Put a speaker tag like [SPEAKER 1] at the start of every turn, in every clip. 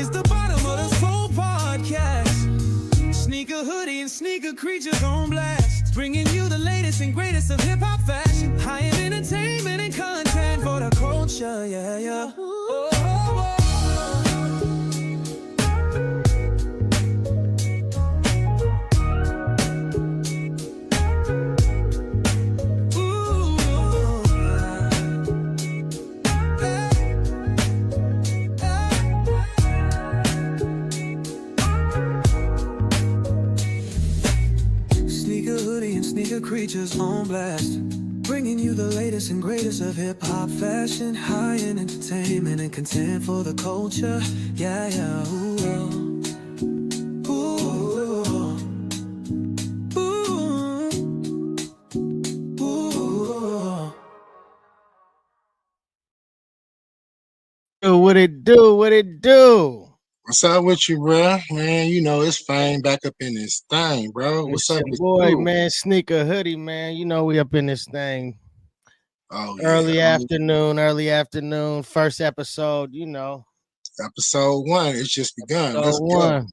[SPEAKER 1] It's the bottom of the soul podcast. Sneaker hoodie and sneaker creatures on blast. Bringing you the latest and greatest of hip-hop fashion. High-end entertainment and content for the culture, yeah, yeah. Sneaker creatures on blast, bringing you the latest and greatest of hip-hop fashion, high-end entertainment and content for the culture, yeah, yeah, ooh, ooh, ooh, ooh.
[SPEAKER 2] What it do? What it do?
[SPEAKER 3] What's up with you, bro? Man, you know it's Fame back up in this thing, bro. What's up with
[SPEAKER 2] boy,
[SPEAKER 3] you?
[SPEAKER 2] man? Sneaker hoodie, man. You know we up in this thing.
[SPEAKER 3] Oh,
[SPEAKER 2] early
[SPEAKER 3] yeah.
[SPEAKER 2] afternoon, first episode. You know,
[SPEAKER 3] episode 1. It's just begun. Let's
[SPEAKER 2] go.
[SPEAKER 3] go.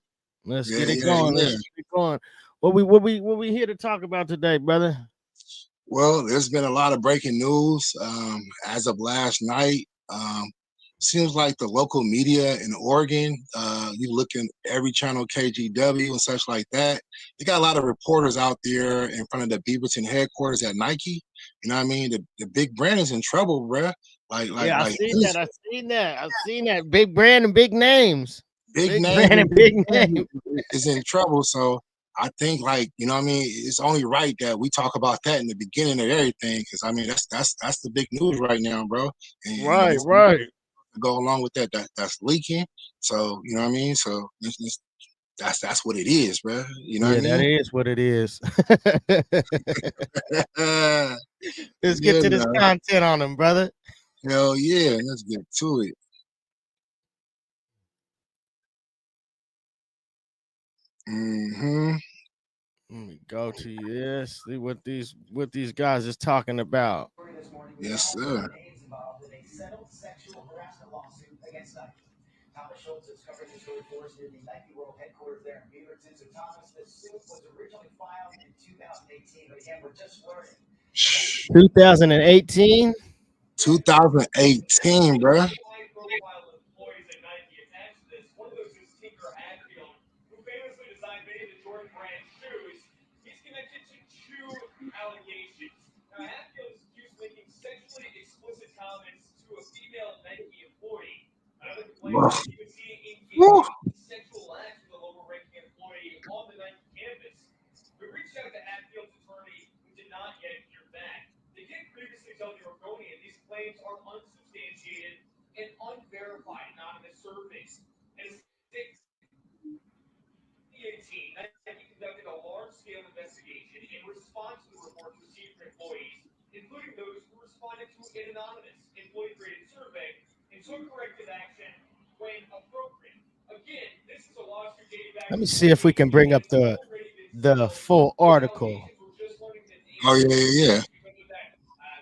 [SPEAKER 2] Let's get it going. Let's get it going. What we here to talk about today, brother?
[SPEAKER 3] Well, there's been a lot of breaking news as of last night. Seems like the local media in Oregon, you look in every channel, KGW and such like that, they got a lot of reporters out there in front of the Beaverton headquarters at Nike. You know what I mean? The big brand is in trouble, bruh.
[SPEAKER 2] I've seen that. Big brand and big names.
[SPEAKER 3] Big
[SPEAKER 2] brand and big name
[SPEAKER 3] is in trouble. So I think, like, you know what I mean, it's only right that we talk about that in the beginning of everything, because I mean that's the big news right now, bro. And,
[SPEAKER 2] right.
[SPEAKER 3] Go along with that's leaking. So you know what I mean. So that's what it is, bro. You know what I mean?
[SPEAKER 2] That is what it is. Let's get to this content on them, brother.
[SPEAKER 3] Hell yeah, let's get to it.
[SPEAKER 2] Let me go to this. See what these guys is talking about.
[SPEAKER 3] Yes, sir.
[SPEAKER 4] Thomas Schultz is covering the story for us in the Nike World headquarters there in Beaverton. So, Thomas, the suit was originally filed in 2018, but again, we're just learning.
[SPEAKER 2] 2018?
[SPEAKER 3] 2018, bro.
[SPEAKER 5] One of those is Tinker Hatfield, who famously designed many of the Jordan brand shoes. He's connected to 2 allegations. Now, Hatfield is accused of making sexually explicit comments to a female Nike employee. Another complaint is he was seen engaging in sexual acts with a lower-ranking employee on the Nike campus. We reached out to Hatfield's attorney, who did not yet hear back. They did previously tell the Oregonian these claims are unsubstantiated and unverified anonymous surveys. In 2018, Nike conducted a large-scale investigation in response to the reports received from employees, including those who responded to an anonymous employee-created survey, and took corrective action when appropriate. Again, this is a lawsuit dating back.
[SPEAKER 2] Let me see if we can bring up the full article.
[SPEAKER 3] Oh yeah.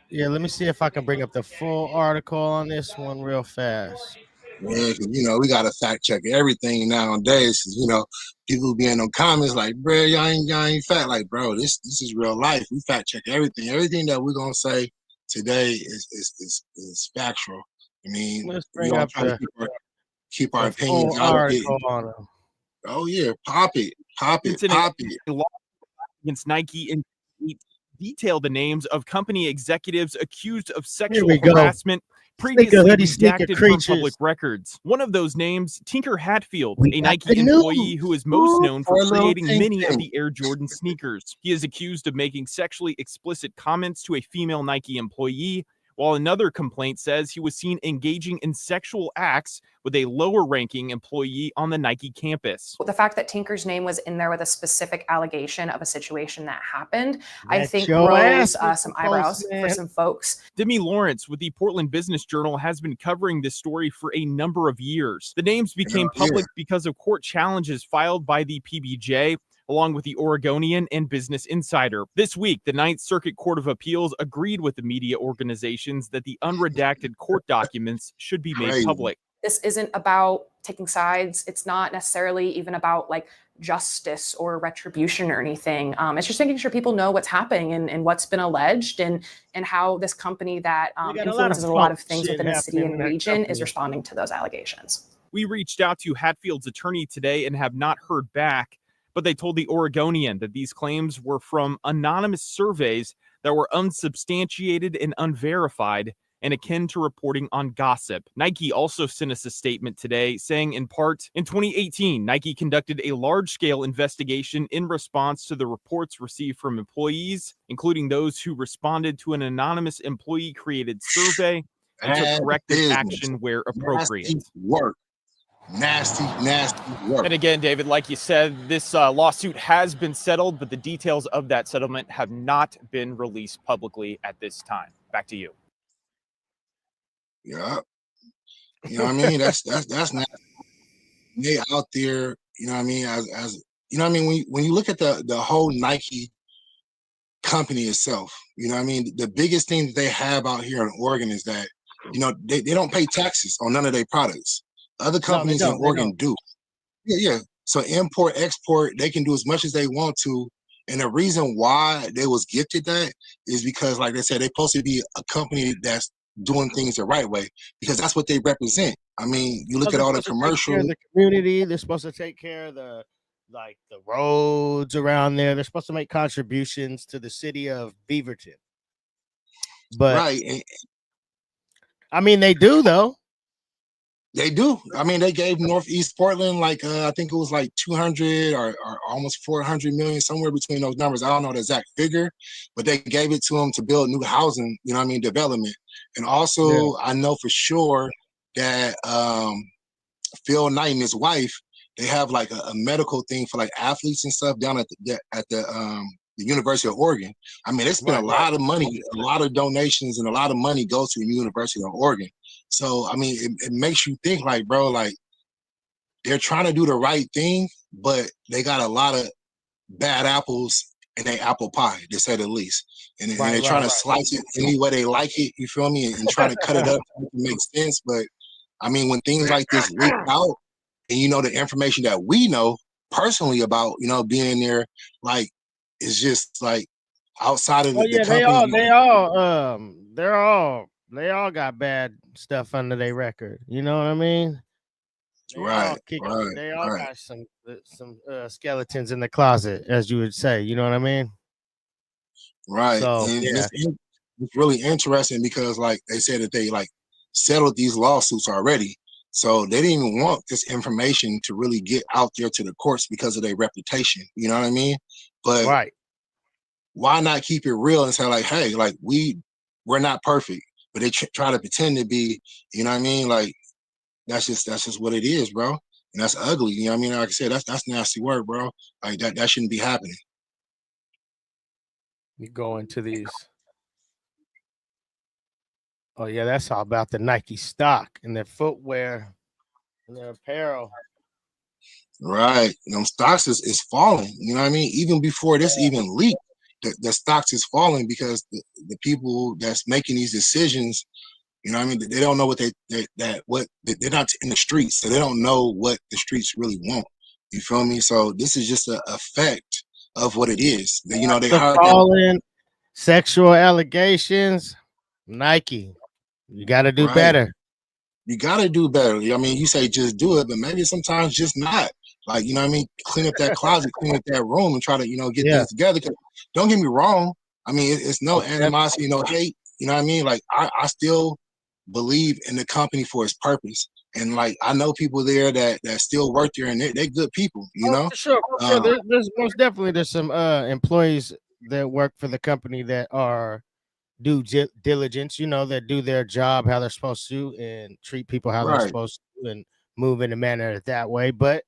[SPEAKER 2] Yeah, let me see if I can bring up the full article on this one real fast.
[SPEAKER 3] Yeah, because you know we gotta fact check everything nowadays. You know, people be in them comments like, "Bro, y'all ain't fact." Like, bro, this is real life. We fact check everything. Everything that we're gonna say today is factual. I mean,
[SPEAKER 2] let's bring up
[SPEAKER 3] keep our opinions out of it. Oh yeah, pop it.
[SPEAKER 6] Against Nike and detail the names of company executives accused of sexual harassment previously redacted from public records. One of those names, Tinker Hatfield, a Nike employee who is most known for creating many of the Air Jordan sneakers. He is accused of making sexually explicit comments to a female Nike employee, while another complaint says he was seen engaging in sexual acts with a lower-ranking employee on the Nike campus.
[SPEAKER 7] The fact that Tinker's name was in there with a specific allegation of a situation that happened, I think rose some eyebrows for some folks.
[SPEAKER 6] Demi Lawrence with the Portland Business Journal has been covering this story for a number of years. The names became public because of court challenges filed by the PBJ, along with the Oregonian and Business Insider. This week, the Ninth Circuit Court of Appeals agreed with the media organizations that the unredacted court documents should be made public.
[SPEAKER 7] this isn't about taking sides. It's not necessarily even about like justice or retribution or anything. It's just making sure people know what's happening and what's been alleged and how this company that influences a lot of things within the city and region is responding to those allegations.
[SPEAKER 6] We reached out to Hatfield's attorney today and have not heard back, but they told the Oregonian that these claims were from anonymous surveys that were unsubstantiated and unverified and akin to reporting on gossip. Nike also sent us a statement today saying, in part, in 2018, Nike conducted a large-scale investigation in response to the reports received from employees, including those who responded to an anonymous employee-created survey, and took corrective action where appropriate.
[SPEAKER 3] Nasty work.
[SPEAKER 6] And again, David, like you said, this lawsuit has been settled, but the details of that settlement have not been released publicly at this time. Back to you.
[SPEAKER 3] Yeah. You know what I mean? That's not they out there, you know what I mean, as you know what I mean, when you look at the whole Nike company itself, you know what I mean, the biggest thing that they have out here in Oregon is that, you know, they don't pay taxes on none of their products. Other companies in Oregon do. Yeah. So import, export, they can do as much as they want to. And the reason why they was gifted that is because, like they said, they're supposed to be a company that's doing things the right way, because that's what they represent. I mean, you look at all the commercials.
[SPEAKER 2] The community, they're supposed to take care of the roads around there. They're supposed to make contributions to the city of Beaverton. But
[SPEAKER 3] right.
[SPEAKER 2] I mean, they do though.
[SPEAKER 3] They do. I mean, they gave Northeast Portland like I think it was like 200 or almost 400 million, somewhere between those numbers. I don't know the exact figure, but they gave it to them to build new housing, you know what I mean, development. And also, I know for sure that Phil Knight and his wife, they have like a medical thing for like athletes and stuff down at the University of Oregon. I mean, they spend a lot of money, a lot of donations, and a lot of money goes to the University of Oregon. So, I mean, it makes you think like, bro, like they're trying to do the right thing, but they got a lot of bad apples in their apple pie, to say the least. And they're trying to slice it any way they like it, you feel me? And trying to cut it up to make it make sense. But I mean, when things like this leak out, and you know, the information that we know personally about, you know, being there, like, it's just like outside of the company.
[SPEAKER 2] They all got bad stuff under their record. You know what I mean? They all got some skeletons in the closet, as you would say. You know what I mean?
[SPEAKER 3] Right.
[SPEAKER 2] So,
[SPEAKER 3] it's really interesting because, like, they said that they like settled these lawsuits already. So they didn't even want this information to really get out there to the courts because of their reputation. You know what I mean? But why not keep it real and say like, hey, like we're not perfect, but they try to pretend to be, you know what I mean? Like that's just what it is, bro. And that's ugly. You know what I mean? Like I said, that's nasty work, bro. Like that shouldn't be happening.
[SPEAKER 2] You go into these. Oh yeah, that's all about the Nike stock and their footwear and their apparel.
[SPEAKER 3] Right. Them stocks is falling. You know what I mean? Even before this even leaked, the stocks is falling because the people that's making these decisions, you know what I mean, they don't know what they're not in the streets, so they don't know what the streets really want. You feel me? So this is just an effect of what it is. You know, they heard
[SPEAKER 2] falling, sexual allegations. Nike, you got to do better.
[SPEAKER 3] You got to do better. I mean, you say just do it, but maybe sometimes just not. Like, you know what I mean? Clean up that closet, clean up that room, and try to, you know, get things together. Cause don't get me wrong. I mean, it's no animosity, no hate. You know what I mean? Like, I still believe in the company for its purpose. And like, I know people there that still work there, and they're good people, you know?
[SPEAKER 2] For sure. There's most definitely, there's some employees that work for the company that are due diligence, you know, that do their job how they're supposed to and treat people how they're supposed to and move in a manner that way. But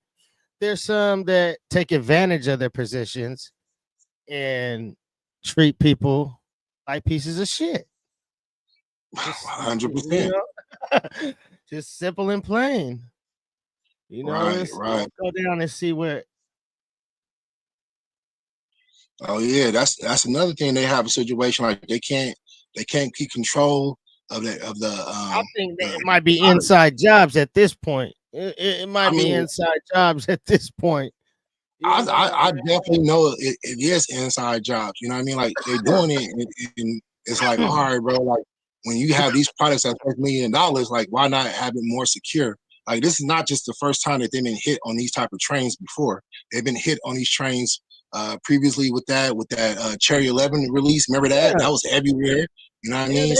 [SPEAKER 2] there's some that take advantage of their positions and treat people like pieces of shit.
[SPEAKER 3] 100%.
[SPEAKER 2] You know? Just simple and plain. You know, let's go down and see where.
[SPEAKER 3] Oh yeah, that's another thing. They have a situation like they can't keep control of the
[SPEAKER 2] I think that it might be inside jobs at this point. It might be inside jobs at this point.
[SPEAKER 3] I definitely know it is inside jobs. You know what I mean? Like they're doing it, and it's like, all right, bro. Like when you have these products at $1 million, like why not have it more secure? Like this is not just the first time that they've been hit on these type of trains before. They've been hit on these trains previously with that Cherry 11 release. Remember that?
[SPEAKER 2] Yeah.
[SPEAKER 3] That was everywhere. You know what I mean?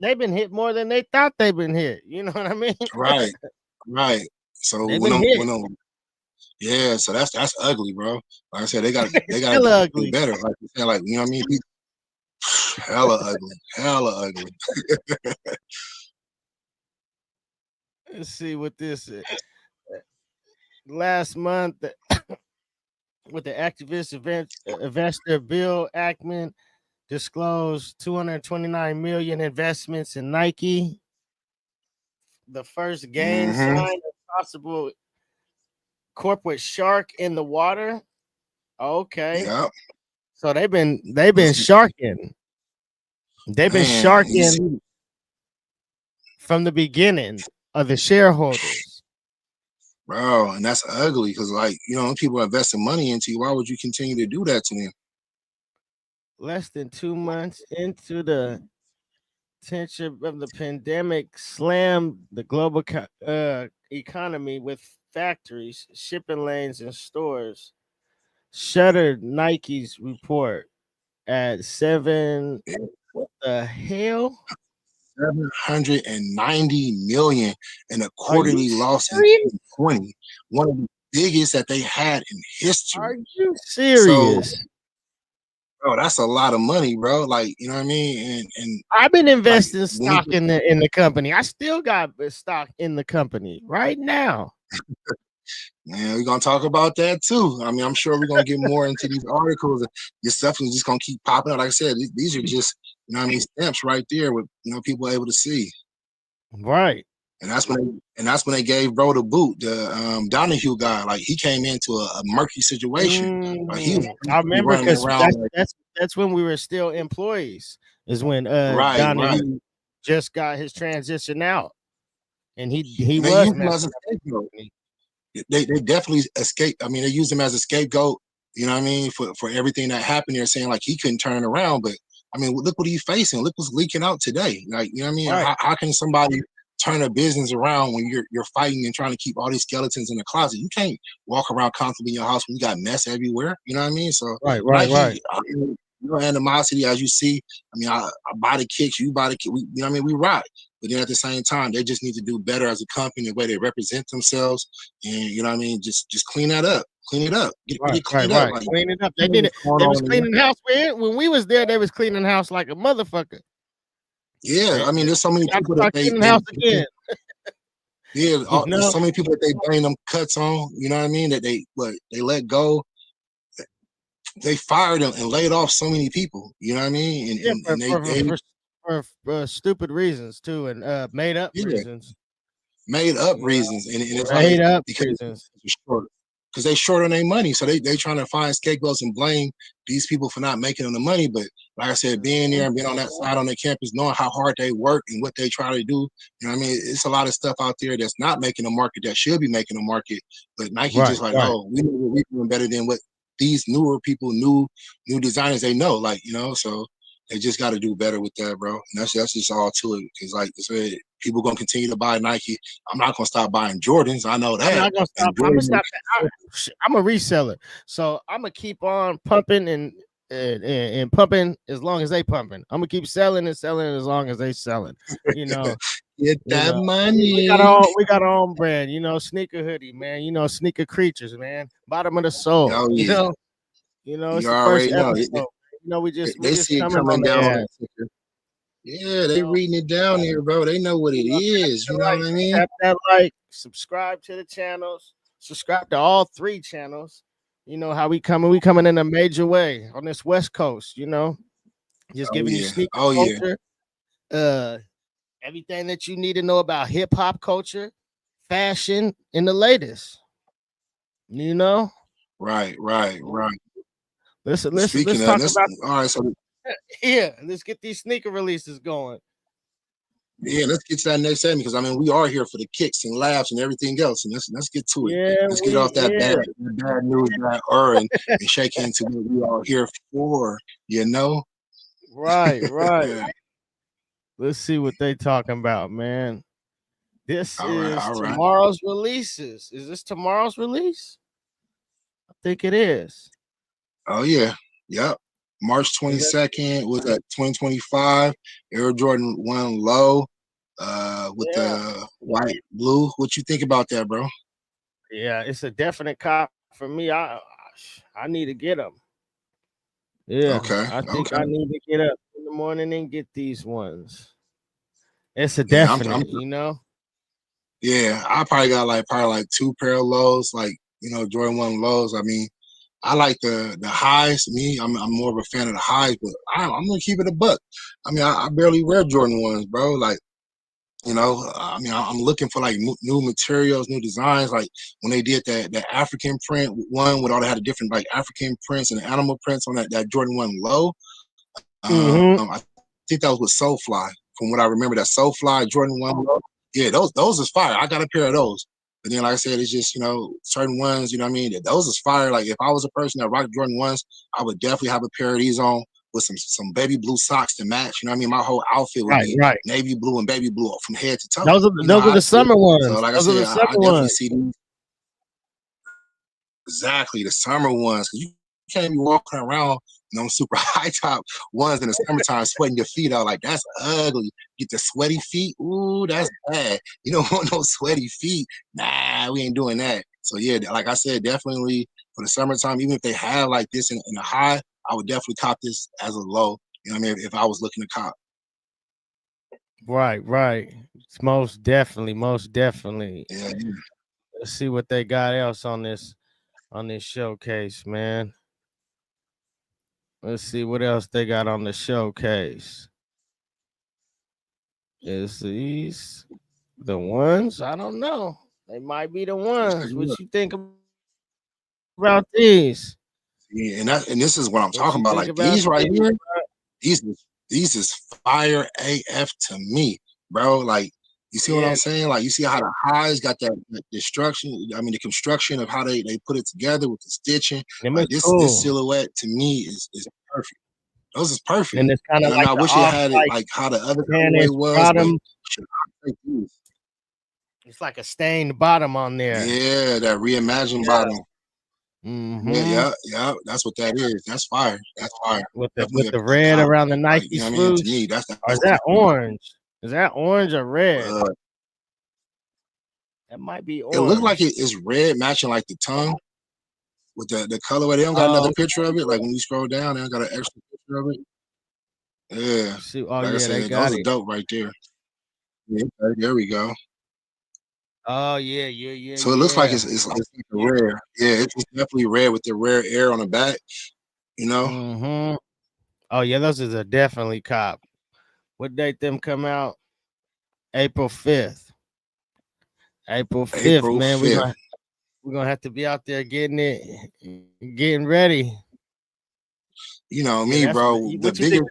[SPEAKER 2] They've been hit more than they thought they've been hit. You know what I mean?
[SPEAKER 3] Right. So yeah, so that's ugly, bro. Like I said, they got to do better. Like you said, like you know what I mean? Hella ugly.
[SPEAKER 2] Let's see what this is. Last month with the activist investor Bill Ackman disclosed 229 million investments in Nike. The first gain sign of possible corporate shark in the water. Okay.
[SPEAKER 3] Yep.
[SPEAKER 2] So they've been sharking. They've been sharking from the beginning of the shareholders.
[SPEAKER 3] Bro, and that's ugly because, like, you know, when people are investing money into you, why would you continue to do that to them?
[SPEAKER 2] Less than 2 months into the tension of the pandemic slammed the global economy with factories, shipping lanes, and stores. Shuttered Nike's report at 7. What the hell?
[SPEAKER 3] 790 million in a quarterly loss in 2020. One of the biggest that they had in history.
[SPEAKER 2] Are you serious?
[SPEAKER 3] So, bro, that's a lot of money, bro. Like, you know what I mean? And
[SPEAKER 2] I've been investing stock in the company. I still got stock in the company right now.
[SPEAKER 3] Man, we're gonna talk about that too. I mean, I'm sure we're gonna get more into these articles. This stuff is just gonna keep popping up. Like I said, these are just, you know what I mean, stamps right there with, you know, people able to see.
[SPEAKER 2] Right.
[SPEAKER 3] And that's when they gave bro the boot, the Donahue guy. Like he came into a murky situation. Like he was
[SPEAKER 2] I remember because that's when we were still employees. Is when Donahue just got his transition out, and he was messing up.
[SPEAKER 3] They definitely escaped. I mean, they used him as a scapegoat. You know what I mean, for everything that happened. They're saying like he couldn't turn it around, but I mean, look what he's facing. Look what's leaking out today. Like, you know what I mean?
[SPEAKER 2] Right.
[SPEAKER 3] How can somebody turn a business around when you're fighting and trying to keep all these skeletons in the closet? You can't walk around constantly in your house when you got mess everywhere. You know what I mean? So
[SPEAKER 2] right.
[SPEAKER 3] No animosity, as you see. I mean, I buy the kicks, you buy the kicks. You know what I mean? We rock. But then at the same time, they just need to do better as a company, the way they represent themselves. And you know what I mean? Just clean that up. Clean it up. Get it cleaned up. Like,
[SPEAKER 2] clean it up. They did it. They was cleaning the house when we was there. They was cleaning the house like a motherfucker.
[SPEAKER 3] Yeah, I mean, there's so many people that they
[SPEAKER 2] house again.
[SPEAKER 3] Yeah, there's so many people that they blame them cuts on. You know what I mean? That they let go. They fired them and laid off so many people. You know what I mean? And
[SPEAKER 2] for stupid reasons too, and made up reasons.
[SPEAKER 3] Made up reasons, and it's
[SPEAKER 2] made
[SPEAKER 3] like
[SPEAKER 2] up reasons.
[SPEAKER 3] Because they short on their money, so they trying to find scapegoats and blame these people for not making them the money. But like I said, being there and being on that side on the campus, knowing how hard they work and what they try to do, you know what I mean? It's a lot of stuff out there that's not making a market that should be making a market. But Nike just like, oh, we know what we're doing better than what these newer people, new designers, they know, like, you know, so they just got to do better with that, bro. And that's just all to it. Because like I said, people gonna continue to buy Nike. I'm not gonna stop buying Jordans. I know that.
[SPEAKER 2] I'm not gonna stop. I'm gonna stop. I'm a reseller, so I'm gonna keep on pumping and pumping as long as they pumping. I'm gonna keep selling and selling as long as they selling. You know,
[SPEAKER 3] get that money.
[SPEAKER 2] We got our own brand. You know, sneaker hoodie, man. You know, sneaker creatures, man. Bottom of the soul.
[SPEAKER 3] Oh, yeah.
[SPEAKER 2] You know, it's
[SPEAKER 3] you
[SPEAKER 2] the
[SPEAKER 3] already
[SPEAKER 2] first
[SPEAKER 3] know.
[SPEAKER 2] episode. You know, we just
[SPEAKER 3] see it coming down. Yeah, they reading it down here, bro. They know what it is. You know what I mean?
[SPEAKER 2] Tap that like, subscribe to the channels, subscribe to all 3 channels. You know how we coming? We coming in a major way on this West Coast. You know, just giving you sneaker culture, everything that you need to know about hip hop culture, fashion, and the latest. You know,
[SPEAKER 3] right.
[SPEAKER 2] Let's
[SPEAKER 3] Speaking
[SPEAKER 2] talk
[SPEAKER 3] of this,
[SPEAKER 2] about.
[SPEAKER 3] all right, so
[SPEAKER 2] Yeah, let's get these sneaker releases going.
[SPEAKER 3] Yeah, let's get to that next segment because I mean we are here for the kicks and laughs and everything else, and let's get to it.
[SPEAKER 2] Yeah,
[SPEAKER 3] Let's get off that bad news, and shake into what we are here for. You know,
[SPEAKER 2] right. Let's see what they talking about, man. This is tomorrow's releases. Is this tomorrow's release? I think it is.
[SPEAKER 3] Oh yeah, yep. March 22nd was that 2025 Air Jordan 1 Low with the white blue. What you think about that, bro?
[SPEAKER 2] Yeah, it's a definite cop for me. I need to get them. Yeah,
[SPEAKER 3] okay.
[SPEAKER 2] I think I need to get up in the morning and get these ones. It's a definite, you know.
[SPEAKER 3] Yeah, I probably got like two pair of lows, like Jordan 1 lows. I mean, I like the highs. Me, I'm more of a fan of the highs, but I'm gonna keep it a buck. I mean, I barely wear Jordan 1s, bro. Like, I mean, I'm looking for like new materials, new designs. Like when they did that African print one with all they had the different like African prints and animal prints on that Jordan 1 low. I think that was with Soulfly. From what I remember, that Soulfly Jordan 1 low. Yeah, those is fire. I got a pair of those. But then, like I said, it's just, certain ones, you know what I mean? Those is fire. Like, if I was a person that rocked Jordan 1s, I would definitely have a pair of these on with some baby blue socks to match. You know what I mean? My whole outfit would be navy blue and baby blue from head to toe.
[SPEAKER 2] Those are the summer ones.
[SPEAKER 3] So, like I said, I definitely see these. Exactly, the summer ones. You can't be walking around super high top ones in the summertime sweating your feet out. Like, that's ugly. Get the sweaty feet. Ooh, that's bad. You don't want no sweaty feet. Nah, we ain't doing that. So yeah, like I said, definitely for the summertime, even if they have like this in a high, I would definitely cop this as a low. You know what I mean? If I was looking to cop.
[SPEAKER 2] Right. It's most definitely.
[SPEAKER 3] Yeah.
[SPEAKER 2] Let's see what they got else on this showcase, man. Let's see what else they got on the showcase. Is these the ones? I don't know. They might be the ones. What you think about these?
[SPEAKER 3] Yeah, and this is what I'm talking about. Like these right here, these is fire AF to me, bro. Like, you see what I'm saying? Like, you see how the highs got that destruction. I mean, the construction of how they put it together with the stitching. Like this silhouette to me is perfect. Those is perfect.
[SPEAKER 2] And it's kind of like
[SPEAKER 3] I wish it had it like how the other colorway was. Bottom.
[SPEAKER 2] It's like a stained bottom on there.
[SPEAKER 3] Yeah, that reimagined bottom. Yeah. That's what that is. That's fire. That's fire.
[SPEAKER 2] With the red around the Nike swoosh. To me, that's or is that orange? Is that orange or red? That might be orange.
[SPEAKER 3] It looked like it's red matching like the tongue with the colorway. They don't got another picture of it. Like when you scroll down, they don't got an extra picture of it. Yeah.
[SPEAKER 2] See, like I said,
[SPEAKER 3] they got those are dope right there. Yeah, there we go.
[SPEAKER 2] Oh yeah.
[SPEAKER 3] So it looks like it's like rare. Yeah, it's definitely red with the rare air on the back.
[SPEAKER 2] Oh yeah, those are definitely cop. What date them come out? April 5th. April 5th, man. We're gonna have to be out there getting ready.
[SPEAKER 3] You know me, bro.
[SPEAKER 2] You think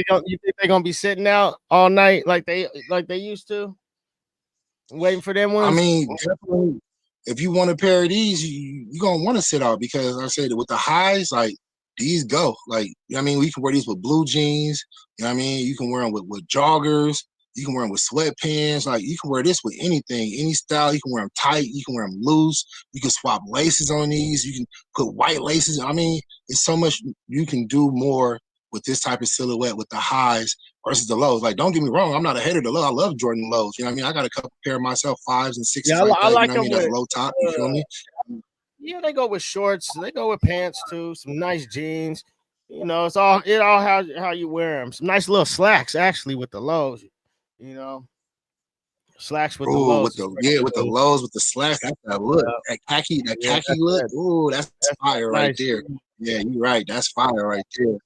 [SPEAKER 2] they're gonna be sitting out all night like they used to? Waiting for them ones?
[SPEAKER 3] I mean, definitely, if you want a pair of these, you're gonna want to sit out because I said with the highs, like these go. Like, you know what I mean? We can wear these with blue jeans, you know what I mean? You can wear them with joggers, you can wear them with sweatpants, like you can wear this with anything, any style. You can wear them tight, you can wear them loose, you can swap laces on these, you can put white laces. I mean, it's so much you can do more with this type of silhouette with the highs versus the lows. Like, don't get me wrong, I'm not a hater of the low. I love Jordan lows. You know what I mean? I got a couple pair of myself 5s and 6s.
[SPEAKER 2] Yeah, I like them.
[SPEAKER 3] You know what I mean? That low top. You feel me?
[SPEAKER 2] Yeah, they go with shorts. They go with pants too. Some nice jeans. You know, it's all how you wear them. Some nice little slacks actually with the lows. You know, slacks with the lows.
[SPEAKER 3] With the lows with the slacks. That's that look. That khaki look. Ooh, that's fire right there. Yeah, you're right. That's fire right there.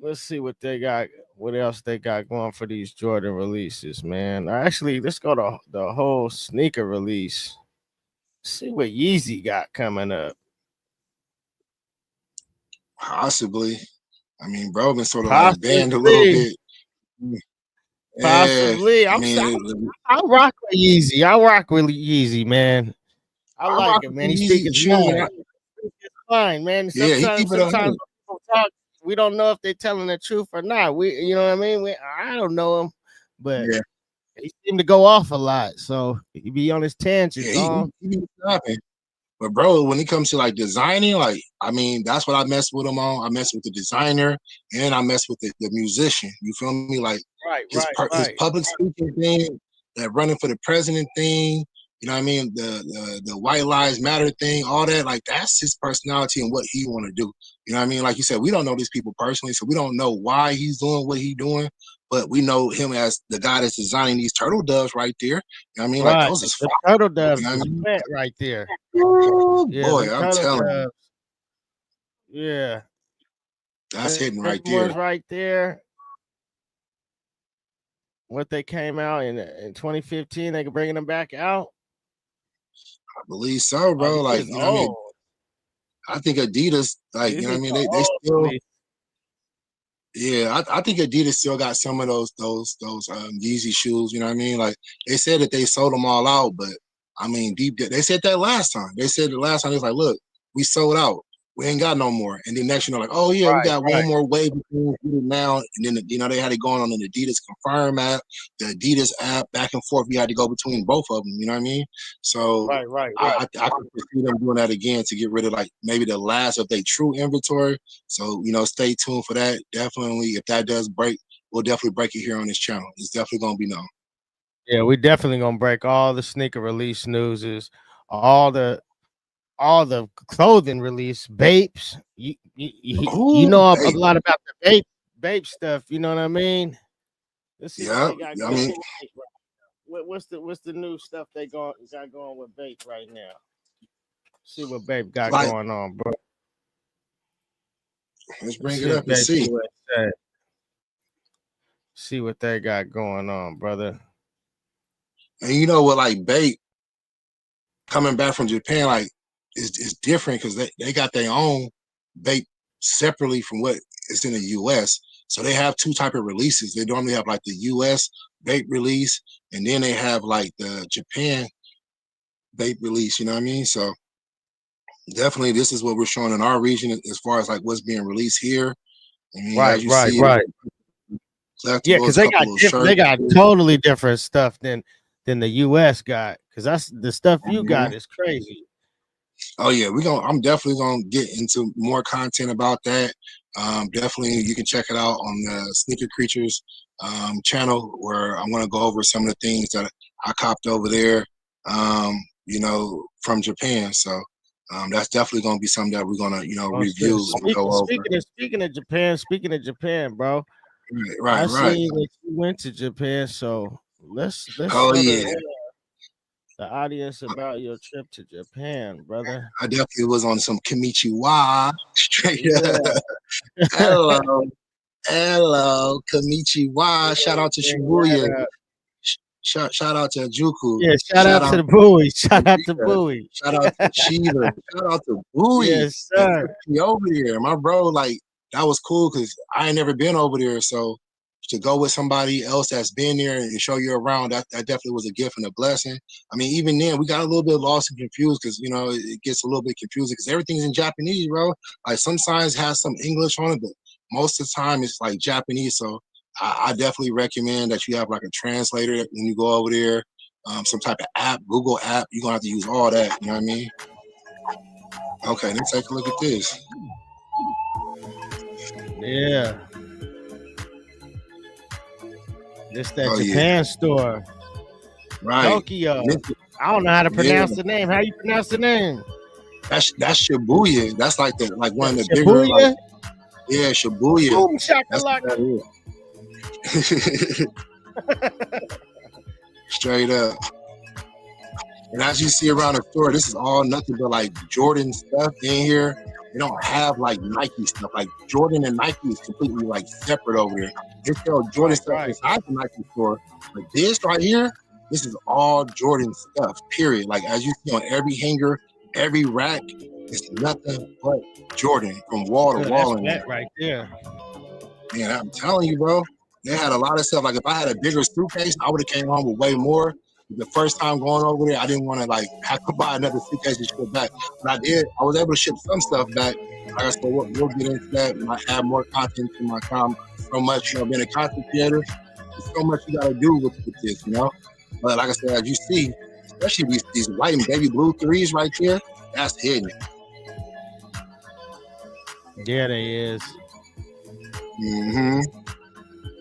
[SPEAKER 2] Let's see what they got. What else they got going for these Jordan releases, man? Actually, let's go to the whole sneaker release. See what Yeezy got coming up.
[SPEAKER 3] Possibly. I mean, bro, been sort of like banned a little bit.
[SPEAKER 2] Possibly.
[SPEAKER 3] I
[SPEAKER 2] I'm
[SPEAKER 3] mean,
[SPEAKER 2] I rock with Yeezy. I rock with Yeezy, man. I
[SPEAKER 3] I
[SPEAKER 2] like
[SPEAKER 3] rock
[SPEAKER 2] it,
[SPEAKER 3] with
[SPEAKER 2] man. He speaks
[SPEAKER 3] Yeezy
[SPEAKER 2] his
[SPEAKER 3] shoes.
[SPEAKER 2] mind. It's fine, man.
[SPEAKER 3] Yeah, he keep it
[SPEAKER 2] Sometimes
[SPEAKER 3] 100.
[SPEAKER 2] people talk, we don't know if they're telling the truth or not. You know what I mean? I don't know him, but
[SPEAKER 3] Yeah,
[SPEAKER 2] he seemed to go off a lot. So he be on his tangents.
[SPEAKER 3] yeah, he be snapping. But bro, when it comes to like designing, like I mean, that's what I mess with him on. I mess with the designer and I mess with the musician. You feel me? Like his public speaking thing, that running for the president thing. You know what I mean? The White Lives Matter thing, all that. Like that's his personality and what he want to do. You know what I mean? Like you said, we don't know these people personally, so we don't know why he's doing what he's doing. But we know him as the guy that's designing these turtle doves right there. You know what I mean? Like those is
[SPEAKER 2] the
[SPEAKER 3] fire.
[SPEAKER 2] turtle doves
[SPEAKER 3] You know what I
[SPEAKER 2] is
[SPEAKER 3] mean?
[SPEAKER 2] wet right there.
[SPEAKER 3] Ooh,
[SPEAKER 2] Yeah,
[SPEAKER 3] boy,
[SPEAKER 2] the
[SPEAKER 3] I'm
[SPEAKER 2] turtle
[SPEAKER 3] telling you,
[SPEAKER 2] doves. Yeah,
[SPEAKER 3] that's hitting
[SPEAKER 2] them
[SPEAKER 3] right there.
[SPEAKER 2] ones right there. What they came out in 2015, they could bringing them back out.
[SPEAKER 3] I believe so, bro. Like, you know what I mean? I think Adidas, like, you know what I mean? They still, yeah, I think Adidas still got some of those Yeezy shoes, you know what I mean? Like, they said that they sold them all out, but I mean, they said that last time. They said the last time, they was like, look, we sold out. We ain't got no more. And then next, like, oh yeah, we got one more wave now. And then, they had it going on the Adidas Confirm app, the Adidas app, back and forth. We had to go between both of them. You know what I mean? So I could see them doing that again to get rid of like maybe the last of their true inventory. So, stay tuned for that. Definitely, if that does break, we'll definitely break it here on this channel. It's definitely going to be known.
[SPEAKER 2] Yeah, we definitely going to break all the sneaker release newses, all the clothing release, Bapes. You know a lot about the Bape stuff. You know what I mean? Let's see what they got going. What's the new stuff they got going with Bape right now? See what Bape got going on, bro.
[SPEAKER 3] Let's bring it up and see.
[SPEAKER 2] See what they got going on, brother.
[SPEAKER 3] And you know what, like Bape coming back from Japan, like is different because they got their own Bape separately from what is in the US. So they have two type of releases. They normally have like the US Bape release, and then they have like the Japan Bape release, you know what I mean? So definitely this is what we're showing in our region as far as like what's being released here. I mean,
[SPEAKER 2] right. Yeah, because they got totally different stuff than the US got, because that's the stuff you got is crazy.
[SPEAKER 3] Oh yeah, I'm definitely gonna get into more content about that. Definitely you can check it out on the Sneaker Creatures channel, where I'm gonna go over some of the things that I copped over there, from Japan. So that's definitely gonna be something that we're gonna, review and go over.
[SPEAKER 2] Speaking of Japan, bro. I see that you went to Japan, so let's the audience about your trip to Japan, brother.
[SPEAKER 3] I definitely was on some Konnichiwa straight up. Hello, Konnichiwa. Shout out to Shibuya. Shout out to Juku.
[SPEAKER 2] Yeah, shout out to the Bowie. Shout out to Bowie.
[SPEAKER 3] Shout out to Shiva. Shout out to Bowie.
[SPEAKER 2] Yes, sir.
[SPEAKER 3] Over there, my bro, like that was cool because I ain't never been over there. So to go with somebody else that's been there and show you around, that definitely was a gift and a blessing. I mean, even then, we got a little bit lost and confused because, it gets a little bit confusing because everything's in Japanese, bro. Like some signs have some English on it, but most of the time it's like Japanese. So I definitely recommend that you have like a translator when you go over there, some type of app, Google app. You're going to have to use all that. You know what I mean? Okay, let's take a look at this.
[SPEAKER 2] Yeah. This that Japan store.
[SPEAKER 3] Right.
[SPEAKER 2] Tokyo. I don't know how to pronounce the name. How you pronounce the name?
[SPEAKER 3] That's Shibuya. That's like one of the bigger. Like, yeah, Shibuya.
[SPEAKER 2] Boom shakalaka.
[SPEAKER 3] Straight up. And as you see around the store, this is all nothing but like Jordan stuff in here. They don't have like Nike stuff. Like Jordan and Nike is completely like separate over there. They sell Jordan stuff inside the Nike store. But this right here, this is all Jordan stuff, period. Like as you see on every hanger, every rack, it's nothing but Jordan from wall to wall.
[SPEAKER 2] That's right there.
[SPEAKER 3] Man, I'm telling you, bro. They had a lot of stuff. Like if I had a bigger suitcase, I would have came home with way more. The first time going over there, I didn't want to like have to buy another suitcase to ship back. But I did. I was able to ship some stuff back. Like I said, we'll get into that. And I add more content to my time. So much, being a content creator, there's so much you got to do with this, But like I said, as you see, especially these white and baby blue threes right there, that's hidden.
[SPEAKER 2] Yeah, they is.
[SPEAKER 3] Mm-hmm.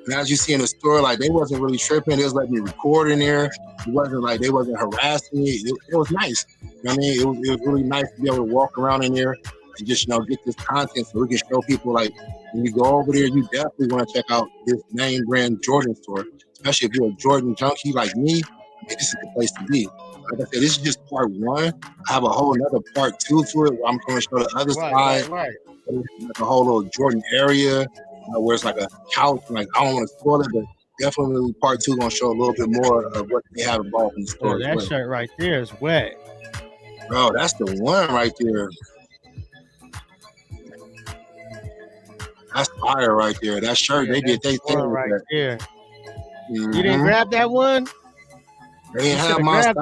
[SPEAKER 3] And as you see in the store, like they wasn't really tripping. They was letting me record in there. It wasn't like they wasn't harassing me. It was nice. I mean, it was really nice to be able to walk around in there and just get this content so we can show people like when you go over there, you definitely want to check out this name brand Jordan store, especially if you're a Jordan junkie like me. This is the place to be. Like I said, this is just part one. I have a whole another part two to it where I'm going to show the other side.
[SPEAKER 2] Right.
[SPEAKER 3] Like a whole little Jordan area where it's like a couch. Like I don't want to spoil it, but definitely part two going to show a little bit more of what they have involved in the store.
[SPEAKER 2] That shirt right there is wet.
[SPEAKER 3] Bro, that's the one right there. That's fire right there. That shirt, they did they thing
[SPEAKER 2] right there.
[SPEAKER 3] Mm-hmm.
[SPEAKER 2] You didn't grab that one?
[SPEAKER 3] They didn't have my size.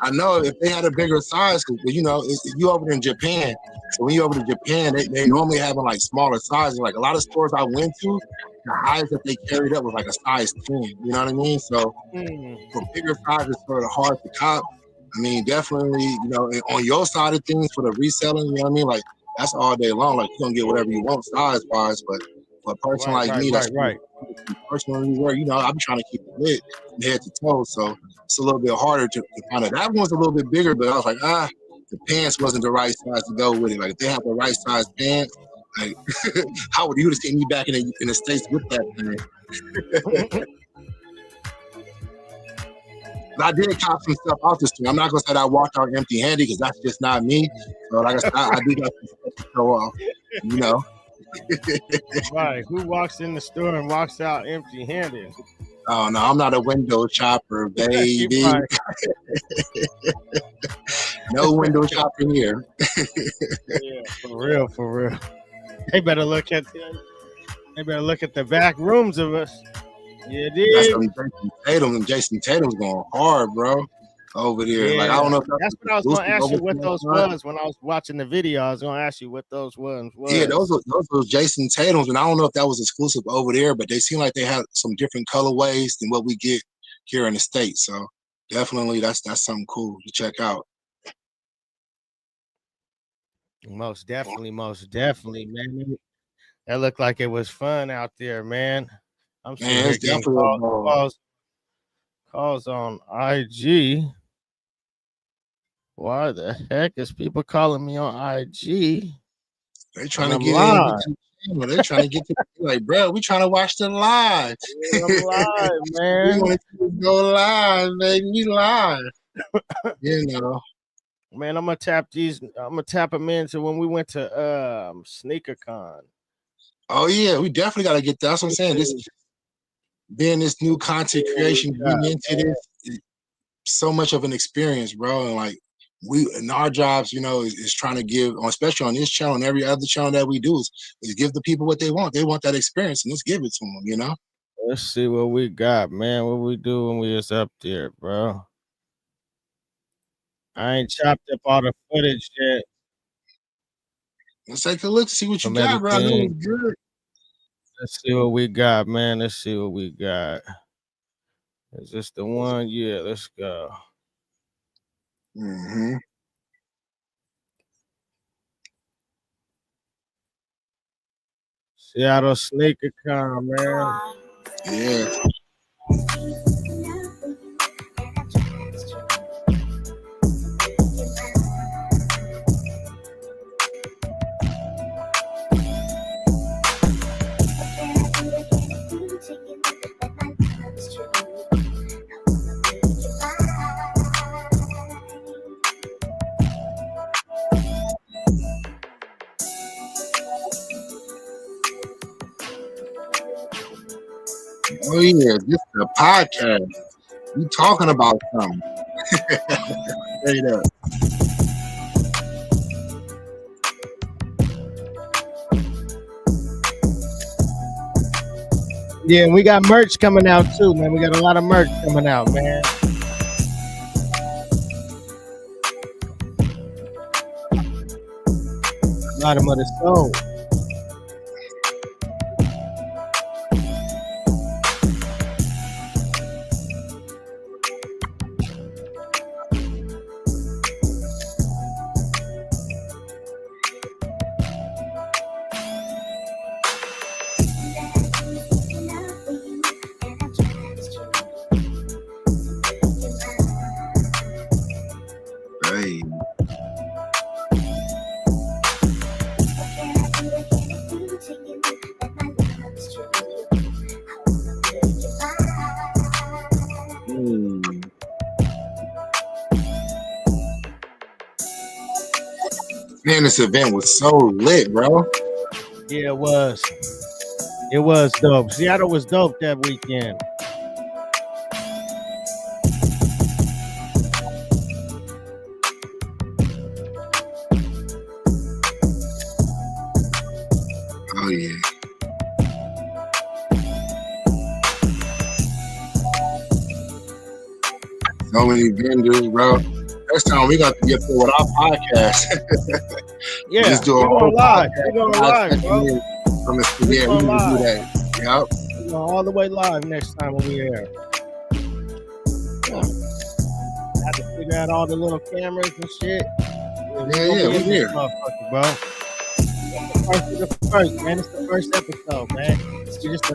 [SPEAKER 3] I know if they had a bigger size, because you over in Japan. So when you over to Japan, they normally having like smaller sizes. Like a lot of stores I went to, the highest that they carried up was like a size 10. You know what I mean? So for bigger sizes, sort of hard to cop. I mean, definitely, on your side of things for the reselling, you know what I mean? Like that's all day long. Like you're gonna get whatever you want size wise, but for a person like me, that's personally where I'm trying to keep it lit from head to toe. So it's a little bit harder to find it. That one's a little bit bigger, but I was like, the pants wasn't the right size to go with it. Like if they have the right size pants, like how would you have seen me back in the States with that thing? But I did cop some stuff out the store. I'm not gonna say that I walked out empty-handed because that's just not me. So like I said, I do got some stuff to show off,
[SPEAKER 2] Right. Who walks in the store and walks out empty-handed?
[SPEAKER 3] Oh no, I'm not a window shopper, baby. No window shopping here.
[SPEAKER 2] Yeah, for real. They better look at the back rooms of us. Yeah, dude.
[SPEAKER 3] Jason Tatum's going hard, bro. Over there.
[SPEAKER 2] Yeah.
[SPEAKER 3] Like I don't know if
[SPEAKER 2] that's what I was gonna ask you what those was when I was watching the video. I was gonna ask you what those ones was.
[SPEAKER 3] Yeah, those were Jason Tatum's, and I don't know if that was exclusive over there, but they seem like they had some different colorways than what we get here in the States. So definitely that's something cool to check out.
[SPEAKER 2] Most definitely, man. That looked like it was fun out there, man. I'm sure
[SPEAKER 3] it's definitely
[SPEAKER 2] calls on IG. Why the heck is people calling me on IG?
[SPEAKER 3] They trying to get in. They're trying to get to like, bro, we trying to watch the live.
[SPEAKER 2] Yeah, I'm live, man.
[SPEAKER 3] We want to go live, baby. We live.
[SPEAKER 2] Man, I'm gonna tap them into when we went to SneakerCon.
[SPEAKER 3] Oh yeah, we definitely gotta get that. That's what I'm saying. This being this new content creation, being into this, so much of an experience, bro. And like we in our jobs, is trying to give, especially on this channel and every other channel that we do, is give the people what they want. They want that experience, and let's give it to them.
[SPEAKER 2] Let's see what we got, man. What we do when we was up there, bro. I ain't chopped up all the footage yet.
[SPEAKER 3] Let's take a look, see what you got, bro. It was good.
[SPEAKER 2] Let's see what we got, man. Let's see what we got. Is this the one? Yeah, let's go.
[SPEAKER 3] Mm-hmm.
[SPEAKER 2] Seattle SneakerCon, man.
[SPEAKER 3] Yeah. Oh yeah, this is a podcast. You talking about something? Straight up.
[SPEAKER 2] Yeah, we got merch coming out too, man. We got a lot of merch coming out, man. Bottom of the soul.
[SPEAKER 3] Hey. Man, this event was so lit, bro.
[SPEAKER 2] Yeah, it was. It was dope. Seattle was dope that weekend.
[SPEAKER 3] Oh yeah. So many vendors, bro. Next time we got to get through with our podcast.
[SPEAKER 2] Yeah,
[SPEAKER 3] Just do a
[SPEAKER 2] we're
[SPEAKER 3] whole
[SPEAKER 2] going live.
[SPEAKER 3] podcast.
[SPEAKER 2] We're going live, bro.
[SPEAKER 3] From the, yeah, we
[SPEAKER 2] going
[SPEAKER 3] need to do
[SPEAKER 2] live.
[SPEAKER 3] that. Yep.
[SPEAKER 2] We're going all the way live next time when we're here. Have to figure out all the little cameras and shit.
[SPEAKER 3] Yeah, we here.
[SPEAKER 2] Motherfucker, bro. It's the first, man. It's the first episode, man.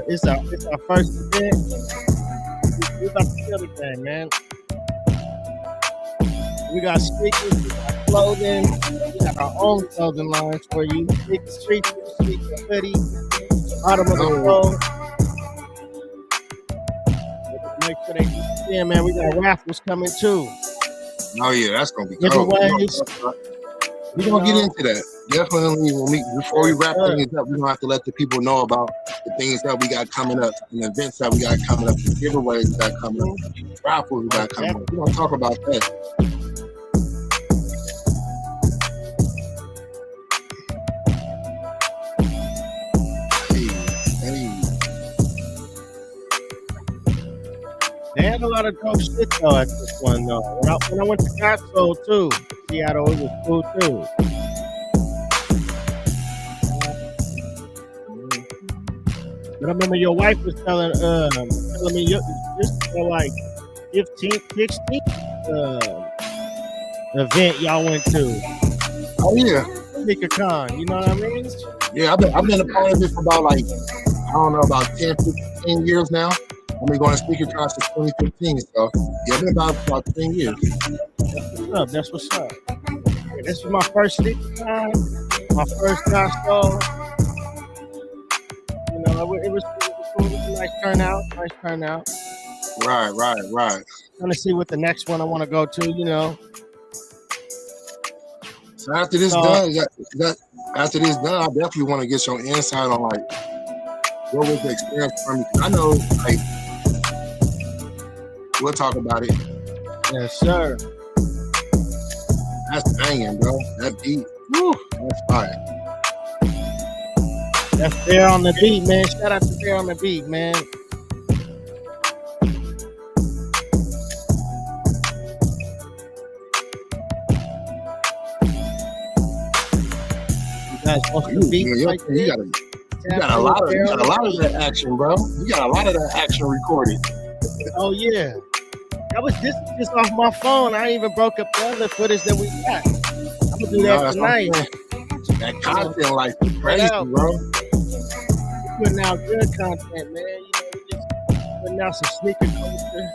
[SPEAKER 2] It's our first event. We about to kill the game, man. We got speakers, we got clothing, we got our own clothing lines for you. Sneaker street, sneaker hoodie, bottom of the road. Make sure they yeah, man. We got raffles coming too.
[SPEAKER 3] Oh yeah, that's gonna be cool.
[SPEAKER 2] Giveaways.
[SPEAKER 3] We're gonna get into that. Definitely before we wrap things up, we're gonna have to let the people know about the things that we got coming up, and events that we got coming up, the giveaways we got coming up, raffles we got coming up. We're gonna talk about that.
[SPEAKER 2] They had a lot of dope shit though at this one though. When I went to Costco too, Seattle, it was cool too. But I remember your wife was telling me this was like 15th, 16th event y'all went to.
[SPEAKER 3] Oh yeah,
[SPEAKER 2] Sneaker Con, you know what I mean?
[SPEAKER 3] Yeah, I've been a part of it for about I don't know, about 10, 15 years now. I've been going to Sneaker Con since 2015, so yeah, I've been about 10 years.
[SPEAKER 2] That's what's up. Yeah, this was my first Sneaker Con, my first Costco. You know, it was a nice turnout.
[SPEAKER 3] Right.
[SPEAKER 2] Trying to see what the next one I want to go to, you know.
[SPEAKER 3] So after this done, I definitely want to get your insight on what was the experience for me. I know, we'll talk about it.
[SPEAKER 2] Yes, sir.
[SPEAKER 3] That's banging, bro. That beat, woo, that's fire.
[SPEAKER 2] That's Bear on the Beat, man. Shout out to Bear on the Beat, man.
[SPEAKER 3] You got a lot of that action, bro. You got a lot of that action recorded.
[SPEAKER 2] Oh yeah. This is just off my phone. I ain't even broke up the other footage that we got. I'm gonna do that tonight.
[SPEAKER 3] That content life is crazy, bro.
[SPEAKER 2] We're putting out good content, man. You know, we just putting out some sneaker culture.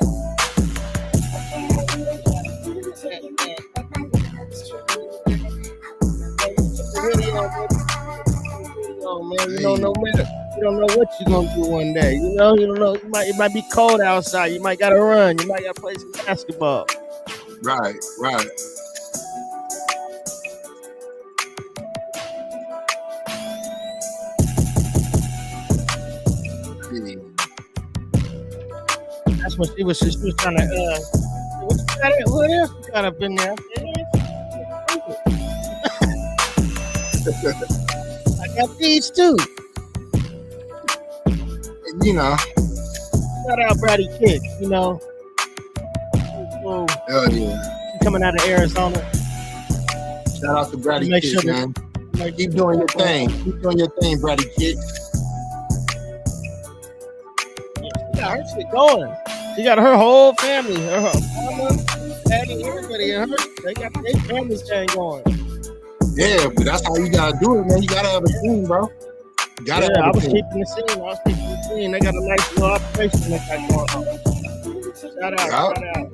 [SPEAKER 2] Man, you don't know what you're gonna do one day. You don't know. It might be cold outside. You might gotta run. You might gotta play some basketball.
[SPEAKER 3] Right.
[SPEAKER 2] That's what she was trying to. What else you got up in there? I got these too.
[SPEAKER 3] You know,
[SPEAKER 2] Shout out Brady Kick, you know. So,
[SPEAKER 3] Hell yeah.
[SPEAKER 2] coming out of Arizona.
[SPEAKER 3] Shout out to Brady
[SPEAKER 2] Make
[SPEAKER 3] Kick,
[SPEAKER 2] sure that-
[SPEAKER 3] man. Keep doing your thing. Keep doing your thing, Brady Kick.
[SPEAKER 2] She got her shit going. She got her whole family, her mama, daddy, everybody in her. They got their family thing going.
[SPEAKER 3] Yeah, but that's how you gotta do it, man. You gotta have a team, bro. You gotta
[SPEAKER 2] Yeah, I
[SPEAKER 3] have a
[SPEAKER 2] was
[SPEAKER 3] team.
[SPEAKER 2] keeping the scene. They got a nice little operation they got going on. Shout out, shout out.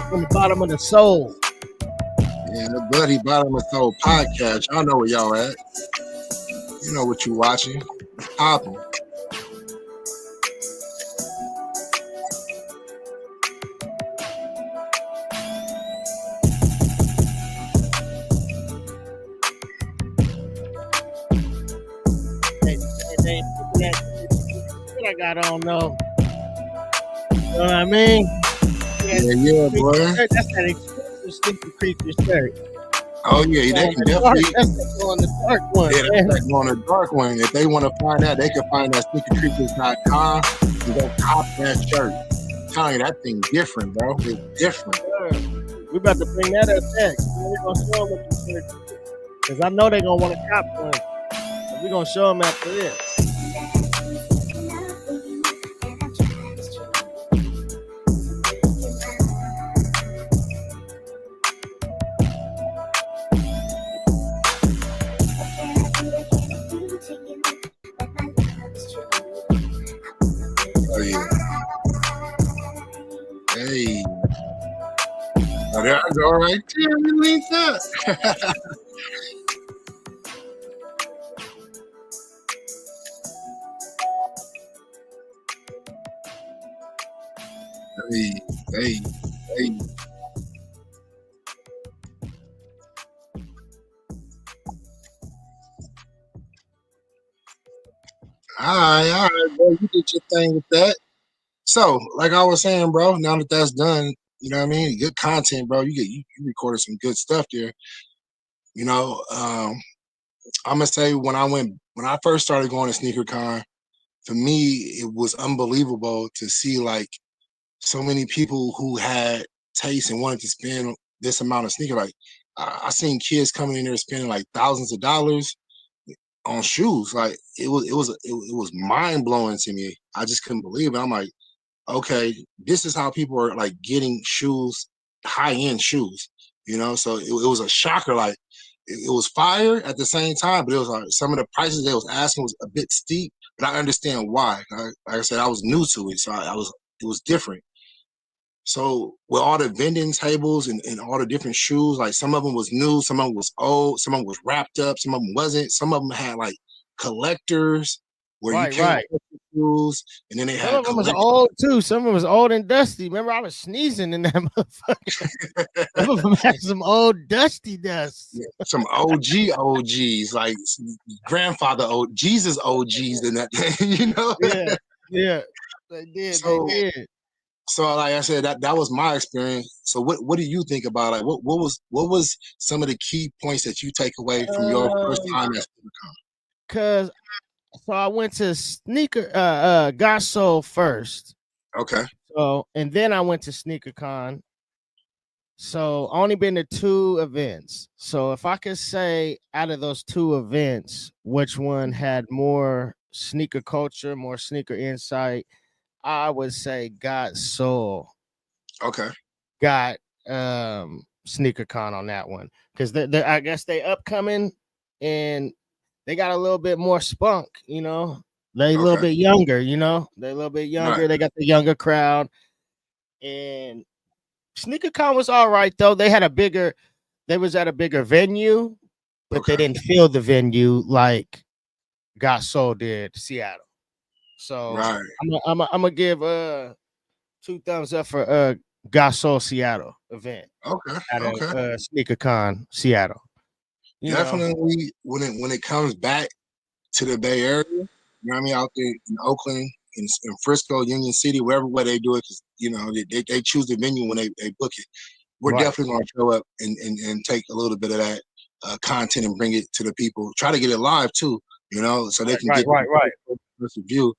[SPEAKER 2] From the bottom of the soul.
[SPEAKER 3] Yeah, the Bloody Bottom of Soul podcast. Y'all know where y'all at. You know what you watching. It's popping.
[SPEAKER 2] What I got on though. You know what I mean?
[SPEAKER 3] Yeah, boy.
[SPEAKER 2] That's that exclusive Sneaker Creatures shirt.
[SPEAKER 3] Oh yeah, they can definitely.
[SPEAKER 2] That's the dark one.
[SPEAKER 3] Yeah, that's like on the dark one. If they want to find that, they can find that sneakercreatures.com and go cop that shirt. I'm telling you, that thing different, bro. It's different.
[SPEAKER 2] We about to bring that up next. We're gonna show them what the shirt, because I know they're gonna want to cop one. We're gonna show them after this.
[SPEAKER 3] Oh yeah. Hey. Oh, there I go right there. You linked up. Hey. All right, bro. You did your thing with that. So, like I was saying, bro, now that that's done, you know what I mean? Good content, bro. You recorded some good stuff there. You know, I'm gonna say when I first started going to SneakerCon, for me, it was unbelievable to see like so many people who had taste and wanted to spend this amount of sneaker. Like I seen kids coming in there spending like thousands of dollars on shoes. Like it was mind blowing to me. I just couldn't believe it. I'm like, okay, this is how people are like getting shoes, high end shoes. You know, so it was a shocker. Like it was fire at the same time, but it was like some of the prices they was asking was a bit steep. But I understand why. Like I said, I was new to it, so it was different. So with all the vending tables and all the different shoes, like some of them was new, some of them was old, some of them was wrapped up, some of them wasn't. Some of them had like collectors where you can't get the shoes, and then they had
[SPEAKER 2] some of them was old too. Some of them was old and dusty. Remember, I was sneezing in that motherfucker. Some of them had some old dusty dust.
[SPEAKER 3] Yeah, some OGs, like grandfather Jesus OGs in that, you know?
[SPEAKER 2] Yeah, they did.
[SPEAKER 3] So,
[SPEAKER 2] they did.
[SPEAKER 3] So like I said, that was my experience. So what do you think about like what was some of the key points that you take away from your first time at SneakerCon?
[SPEAKER 2] Cause so I went to Got Soul first.
[SPEAKER 3] Okay.
[SPEAKER 2] So and then I went to SneakerCon. So I only been to 2 events. So if I could say out of those 2 events, which one had more sneaker culture, more sneaker insight, I would say Got Soul.
[SPEAKER 3] Okay.
[SPEAKER 2] Got SneakerCon on that one. Because I guess they upcoming and they got a little bit more spunk, you know. They a little bit younger, you know. They a little bit younger. Right. They got the younger crowd. And SneakerCon was all right though. They was at a bigger venue, but they didn't fill the venue like Got Soul did Seattle. So
[SPEAKER 3] right.
[SPEAKER 2] I'm gonna give 2 thumbs up for Got Soul Seattle event.
[SPEAKER 3] Okay.
[SPEAKER 2] At SneakerCon Seattle.
[SPEAKER 3] Definitely when it comes back to the Bay Area, you know what I mean, out there in Oakland, in Frisco, Union City, wherever where they do it, because you know they choose the venue when they book it. We're definitely gonna show up and take a little bit of that content and bring it to the people. Try to get it live too. you know, so they can
[SPEAKER 2] right,
[SPEAKER 3] get
[SPEAKER 2] right.
[SPEAKER 3] first review.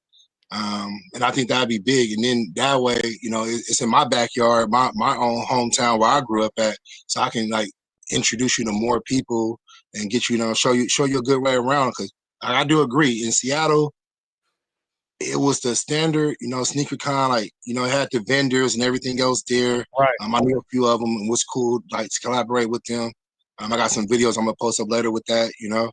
[SPEAKER 3] And I think that'd be big. And then that way, you know, it's in my backyard, my own hometown where I grew up at, so I can like introduce you to more people and get you, you know, show you a good way around. Because I do agree, in Seattle, it was the standard, you know, sneaker con, like, you know, it had the vendors and everything else there.
[SPEAKER 2] Right.
[SPEAKER 3] I knew a few of them and was cool, like, to collaborate with them. I got some videos I'm gonna post up later with that, you know.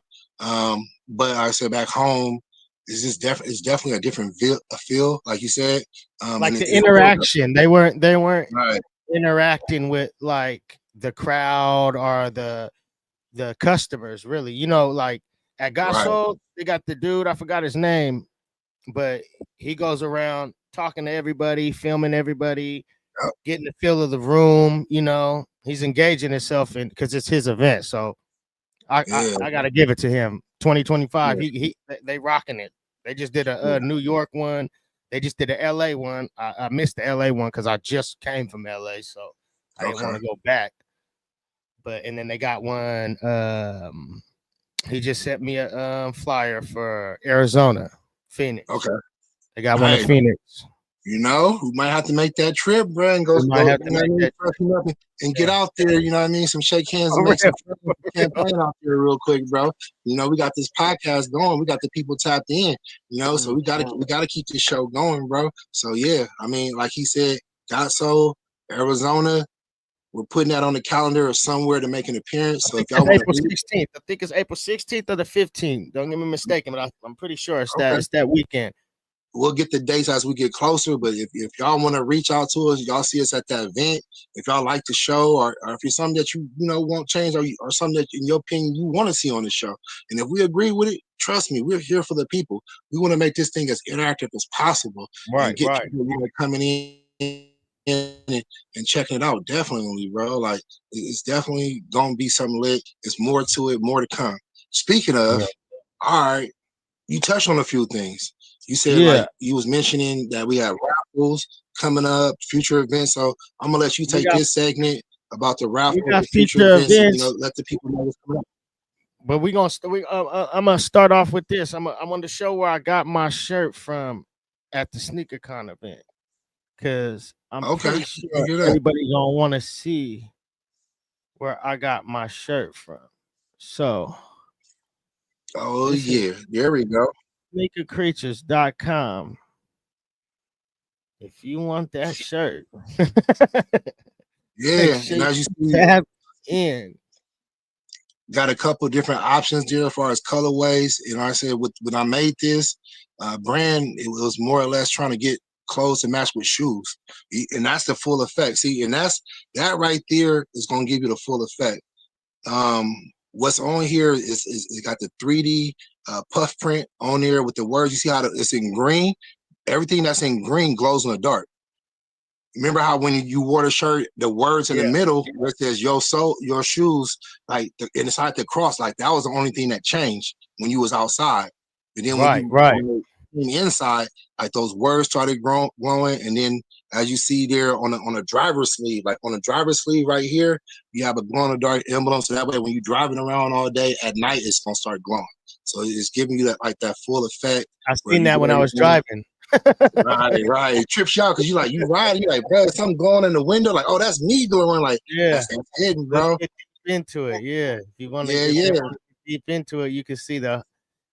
[SPEAKER 3] But I said back home, it's definitely a different feel, like you said.
[SPEAKER 2] Like the interaction, they weren't
[SPEAKER 3] right.
[SPEAKER 2] interacting with like the crowd or the customers, really. You know, like at Gasol, they got the dude, I forgot his name, but he goes around talking to everybody, filming everybody, getting the feel of the room. You know, he's engaging himself in, because it's his event. So I gotta give it to him. 2025, they rocking it. They just did a New York one. They just did a LA one. I missed the LA one because I just came from LA, so I didn't want to go back. But and then they got one. He just sent me a flyer for Arizona, Phoenix.
[SPEAKER 3] Okay.
[SPEAKER 2] They got one in Phoenix.
[SPEAKER 3] You know, we might have to make that trip, bro, and go and get out there. You know what I mean? Some shake hands and make some campaign out there real quick, bro. You know, we got this podcast going. We got the people tapped in. You know, so we gotta keep this show going, bro. So yeah, I mean, like he said, Gasol, Arizona. We're putting that on the calendar or somewhere to make an appearance. So if y'all want
[SPEAKER 2] April 16th, I think it's April 16th or the 15th. Don't get me mistaken, but I'm pretty sure it's that weekend.
[SPEAKER 3] We'll get the dates as we get closer, but if y'all want to reach out to us, y'all see us at that event. If y'all like the show, or if it's something that you know won't change, or something that in your opinion you want to see on the show, and if we agree with it, trust me, we're here for the people. We want to make this thing as interactive as possible,
[SPEAKER 2] right?
[SPEAKER 3] And get people coming in and checking it out. Definitely, bro. Like, it's definitely gonna be something lit. It's more to it, more to come. Speaking of, all right, you touched on a few things. You said like you was mentioning that we have raffles coming up, future events. So I'm gonna let you take this segment about the raffle,
[SPEAKER 2] the future events.
[SPEAKER 3] You know, let the people know what's coming up.
[SPEAKER 2] But I'm gonna start off with this. I'm on the show where I got my shirt from at the Sneaker Con event, because I'm pretty sure everybody's gonna want to see where I got my shirt from. So,
[SPEAKER 3] yeah, there we go.
[SPEAKER 2] SneakerCreatures.com. If you want that shirt,
[SPEAKER 3] and as you see,
[SPEAKER 2] tap in.
[SPEAKER 3] Got a couple different options there as far as colorways. You know, I said when I made this brand, it was more or less trying to get clothes to match with shoes, and that's the full effect. See, and that right there is going to give you the full effect. What's on here is it got the 3D puff print on there with the words. You see how it's in green? Everything that's in green glows in the dark. Remember how when you wore the shirt, the words in the middle where it says your shoes, like inside the cross, like that was the only thing that changed when you was outside. And then when you inside, like those words started glowing, and then as you see there on a driver's sleeve, like on a driver's sleeve right here, you have a glow in the dark emblem. So that way, when you're driving around all day at night, it's gonna start glowing. So it's giving you that full effect.
[SPEAKER 2] I seen that when I was driving.
[SPEAKER 3] Right. It trips you out because you ride, you're like, bro, something glowing in the window, like, oh, that's me glowing. Like, that's hidden, bro.
[SPEAKER 2] Get deep into it, If you want to get deep into it, you can see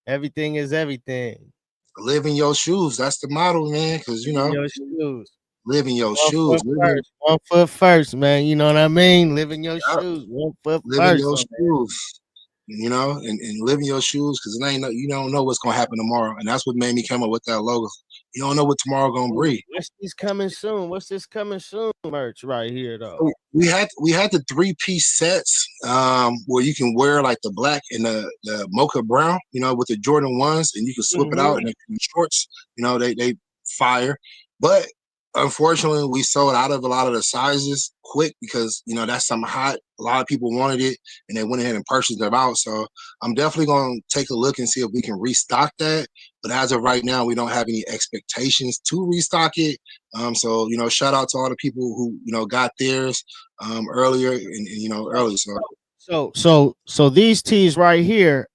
[SPEAKER 2] everything is everything.
[SPEAKER 3] Live in your shoes. That's the motto, man. Because you know,
[SPEAKER 2] your shoes.
[SPEAKER 3] Live in your shoes.
[SPEAKER 2] 1 foot first, man. You know what I mean? Live in your shoes. 1 foot first.
[SPEAKER 3] Live in your shoes. You know, and live in your shoes, because you don't know what's gonna happen tomorrow, and that's what made me come up with that logo. You don't know what tomorrow gonna bring.
[SPEAKER 2] What's this coming soon? What's this coming soon merch right here though?
[SPEAKER 3] We had the 3-piece sets where you can wear like the black and the mocha brown, you know, with the Jordan 1s, and you can swip it out in the shorts. You know, they fire, but unfortunately, we sold out of a lot of the sizes quick because, you know, that's something hot. A lot of people wanted it, and they went ahead and purchased them out. So I'm definitely going to take a look and see if we can restock that. But as of right now, we don't have any expectations to restock it. So, you know, shout out to all the people who, you know, got theirs earlier and you know, early.
[SPEAKER 2] So these tees right here,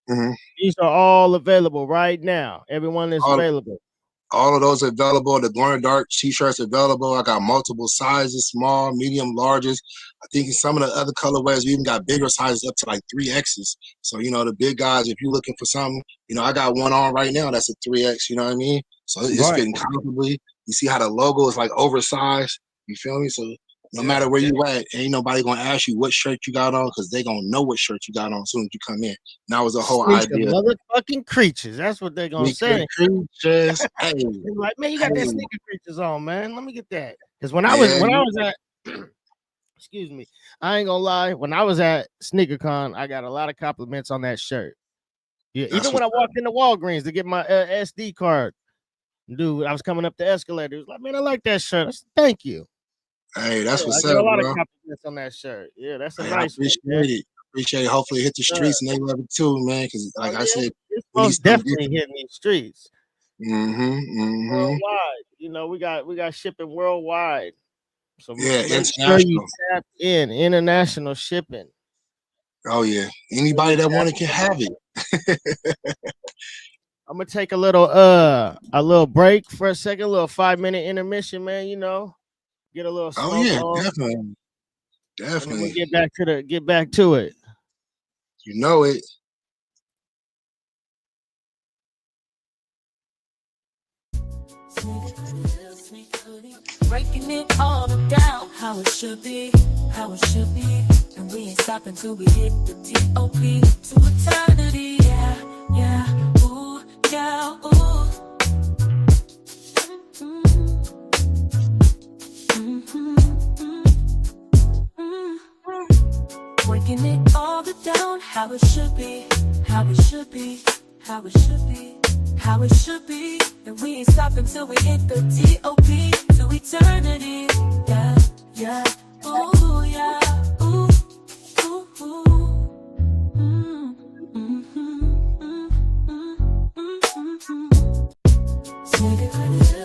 [SPEAKER 2] These are all available right now. Everyone is available.
[SPEAKER 3] All of those available. The glow in the dark t-shirts available. I got multiple sizes, small, medium, larges. I think in some of the other colorways, we even got bigger sizes up to like 3Xs. So, you know, the big guys, if you're looking for something, you know, I got one on right now that's a 3X, you know what I mean? So it's fitting comfortably. You see how the logo is like oversized. You feel me? So no matter where you at, ain't nobody gonna ask you what shirt you got on because they gonna know what shirt you got on as soon as you come in. And that was the whole idea.
[SPEAKER 2] Motherfucking creatures. That's what they're gonna say.
[SPEAKER 3] Creatures. Hey,
[SPEAKER 2] they're like, man, you got that sneaker creatures on, man. Let me get that. Because when I was at excuse me, I ain't gonna lie, when I was at SneakerCon, I got a lot of compliments on that shirt. Yeah, even when I walked into Walgreens to get my SD card, dude, I was coming up the escalator. He was like, man, I like that shirt. I said, thank you.
[SPEAKER 3] Hey, that's what's
[SPEAKER 2] up,
[SPEAKER 3] bro.
[SPEAKER 2] A lot of compliments on that shirt. Yeah, that's a nice
[SPEAKER 3] one. Appreciate it. Hopefully it hit the streets and they love it too, man. Because like I said,
[SPEAKER 2] it's most definitely hitting these streets.
[SPEAKER 3] Worldwide.
[SPEAKER 2] You know, we got shipping worldwide. So
[SPEAKER 3] make
[SPEAKER 2] sure you tap in international shipping.
[SPEAKER 3] Oh yeah. Anybody that want it can have it.
[SPEAKER 2] I'm gonna take a little break for a second, a little 5-minute intermission, man. You know. Get a little smoke on.
[SPEAKER 3] Definitely.
[SPEAKER 2] We'll get back to it.
[SPEAKER 3] You know it.
[SPEAKER 8] Breaking it all down, how it should be, and we ain't stopping till we hit the T.O.P. to eternity. Yeah, ooh, yeah, ooh. Breaking it all down, how it should be, and we ain't stopping till we hit the T.O.P. to eternity. Yeah, ooh, yeah, ooh, ooh, ooh.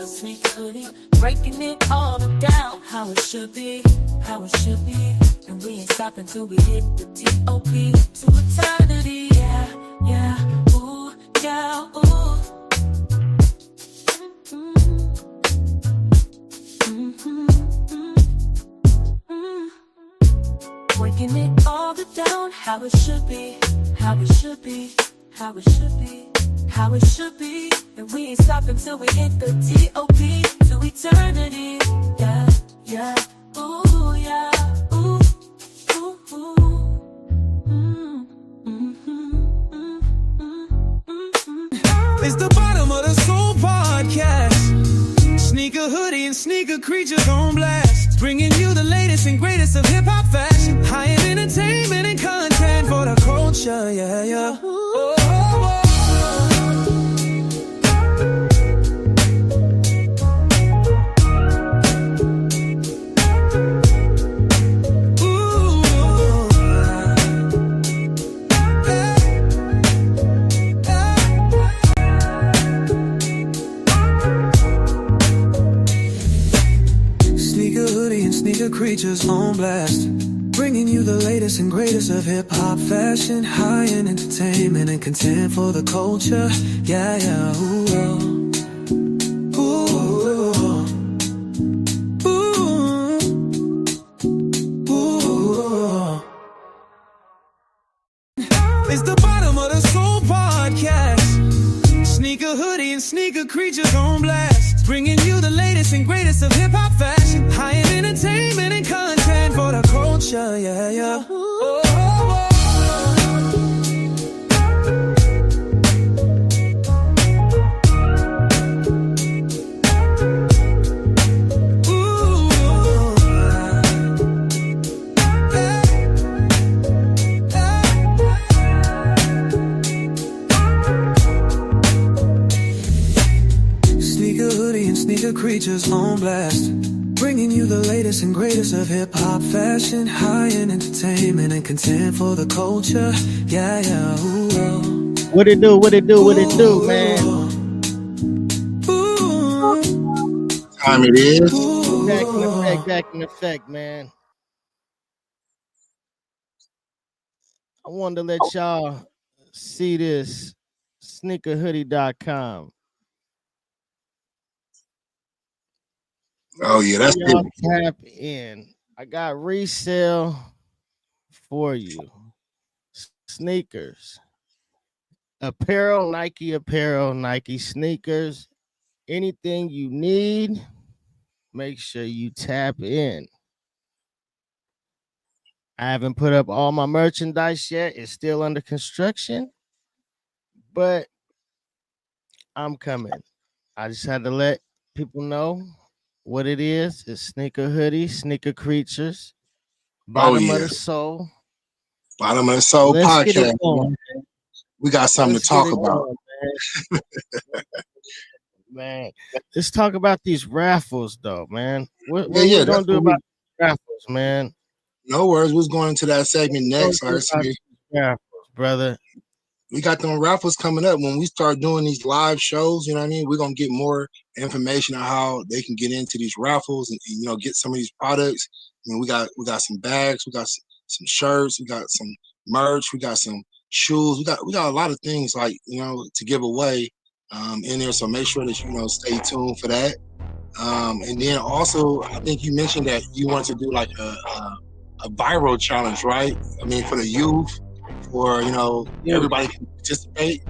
[SPEAKER 8] Sneaker hoodie, breaking it all down, how it should be, and we ain't stopping till we hit the T.O.P. to eternity. Yeah, ooh, yeah, ooh. Breaking it all down, how it should be, and we ain't stopping till we hit the T.O.P. to eternity. Yeah, ooh, yeah, ooh, ooh, ooh.
[SPEAKER 1] It's the Bottom of the Soul podcast. Sneaker hoodie and sneaker creatures on blast, bringing you the latest and greatest of hip-hop fashion, high-end entertainment and content for the culture. Yeah. Creatures on blast, bringing you the latest and greatest of hip-hop fashion, high-end entertainment and content for the culture. Yeah, ooh, ooh, ooh, ooh. It's the Bottom of the Soul podcast. Sneaker hoodie and sneaker creatures on blast, bringing you the latest and greatest of hip-hop fashion, high-end entertainment and content for the culture. Yeah. Creatures on blast, bringing you the latest and greatest of hip-hop fashion, high-end entertainment and content for the culture. Yeah, ooh.
[SPEAKER 2] What it do, man?
[SPEAKER 3] Time it is.
[SPEAKER 2] Back in effect, man. I wanted to let y'all see this. Sneakerhoodie.com.
[SPEAKER 3] Oh yeah, that's
[SPEAKER 2] y'all
[SPEAKER 3] it.
[SPEAKER 2] tap in. I got resale for you. Sneakers, apparel, Nike sneakers, anything you need. Make sure you tap in. I haven't put up all my merchandise yet. It's still under construction, but I'm coming. I just had to let people know what it is. It's Sneaker Hoodie, Sneaker Creatures, Bottom of the Soul.
[SPEAKER 3] Bottom of the Soul
[SPEAKER 2] Let's
[SPEAKER 3] podcast. We got something to talk about.
[SPEAKER 2] Man, let's talk about these raffles, though, man. What
[SPEAKER 3] Yeah,
[SPEAKER 2] we gonna do about raffles, man?
[SPEAKER 3] No worries. We're going into that segment next.
[SPEAKER 2] Raffles, brother.
[SPEAKER 3] We got them raffles coming up. When we start doing these live shows, you know what I mean? We're gonna get more information on how they can get into these raffles and you know, get some of these products. I mean, we got some bags, we got some shirts, we got some merch, we got some shoes, we got a lot of things, like, you know, to give away in there. So make sure that you know, stay tuned for that. And then also, I think you mentioned that you want to do like a viral challenge, right? I mean, for the youth, or you know, everybody can participate.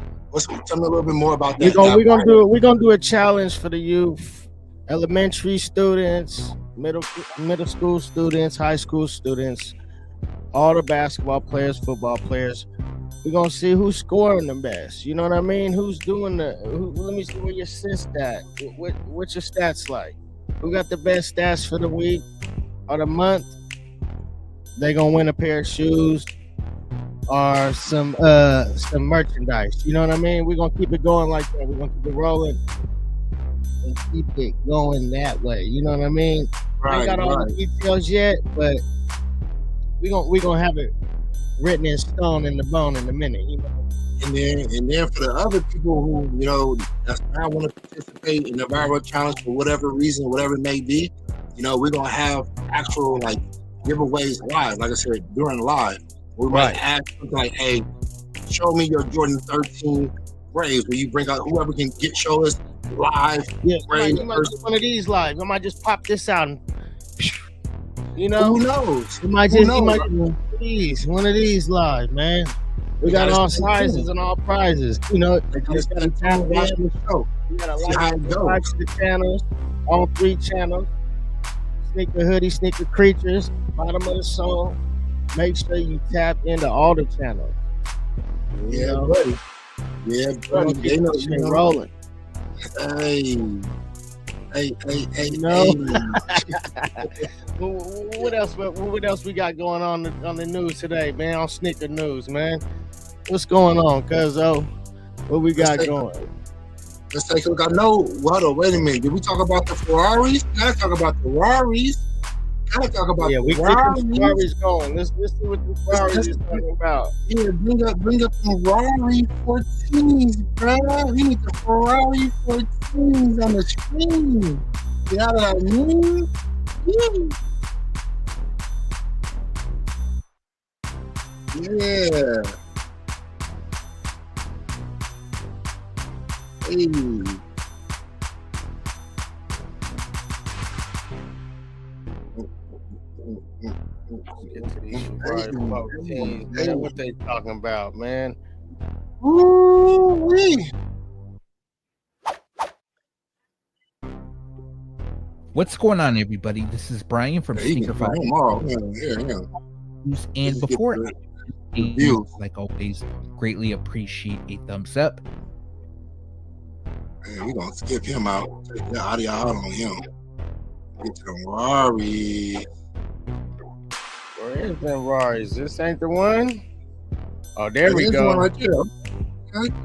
[SPEAKER 3] Tell me a little bit more about that.
[SPEAKER 2] We're gonna do a challenge for the youth, elementary students, middle school students, high school students, all the basketball players, football players. We're gonna see who's scoring the best. You know what I mean? Who's doing let me see where your assist at. What's your stats like? Who got the best stats for the week or the month? They gonna win a pair of shoes or some merchandise. You know what I mean? We're gonna keep it going like that. We're gonna keep it rolling and keep it going that way. You know what I mean? I ain't got all the details yet, but we're gonna have it written in stone in the bone in a minute, you know.
[SPEAKER 3] And then for the other people who, you know, that's not want to participate in the viral challenge for whatever reason, whatever it may be, you know, we're gonna have actual like giveaways live. Like I said, during live, we might ask something like, "Hey, show me your Jordan 13 Braves." Where you bring out whoever can show us live.
[SPEAKER 2] Yeah, you might do one of these live. I might just pop this out and, you know,
[SPEAKER 3] who knows?
[SPEAKER 2] You might just one of these live, man. We got all sizes and all prizes. You know, you just gotta tap in. The show. You gotta like the channels, all 3 channels. Sneaker Hoodie, Sneaker Creatures, Bottom of the Soul. Make sure you tap into all the channels.
[SPEAKER 3] Yeah, buddy. Yeah, buddy. They know you're
[SPEAKER 2] rolling.
[SPEAKER 3] Hey.
[SPEAKER 2] No. What else we got going on the news today, man? On Sneaker News, man. What's going on, cuzzo? What we got going?
[SPEAKER 3] Let's take a look. Wait a minute. Did we talk about the Ferraris? Gotta talk about the Ferraris. We keep the
[SPEAKER 2] Ferraris going. Let's see what the Ferraris is talking about.
[SPEAKER 3] Yeah, bring up some Ferrari 14s, bro. We need the Ferrari 14s on the screen. You know what I mean? Yeah. Hey.
[SPEAKER 2] Get to these Ferrari 14s, man. What they talking about, man?
[SPEAKER 3] Ooh-wee.
[SPEAKER 9] What's going on, everybody? This is Brian from Sneaker Five. And before like always, greatly appreciate a thumbs up.
[SPEAKER 3] Man, we're gonna skip him out. Take the audio out on him. Get to the Ferrari.
[SPEAKER 2] Where is the Ferraris? This ain't the one? Oh, there we go.
[SPEAKER 3] One right there.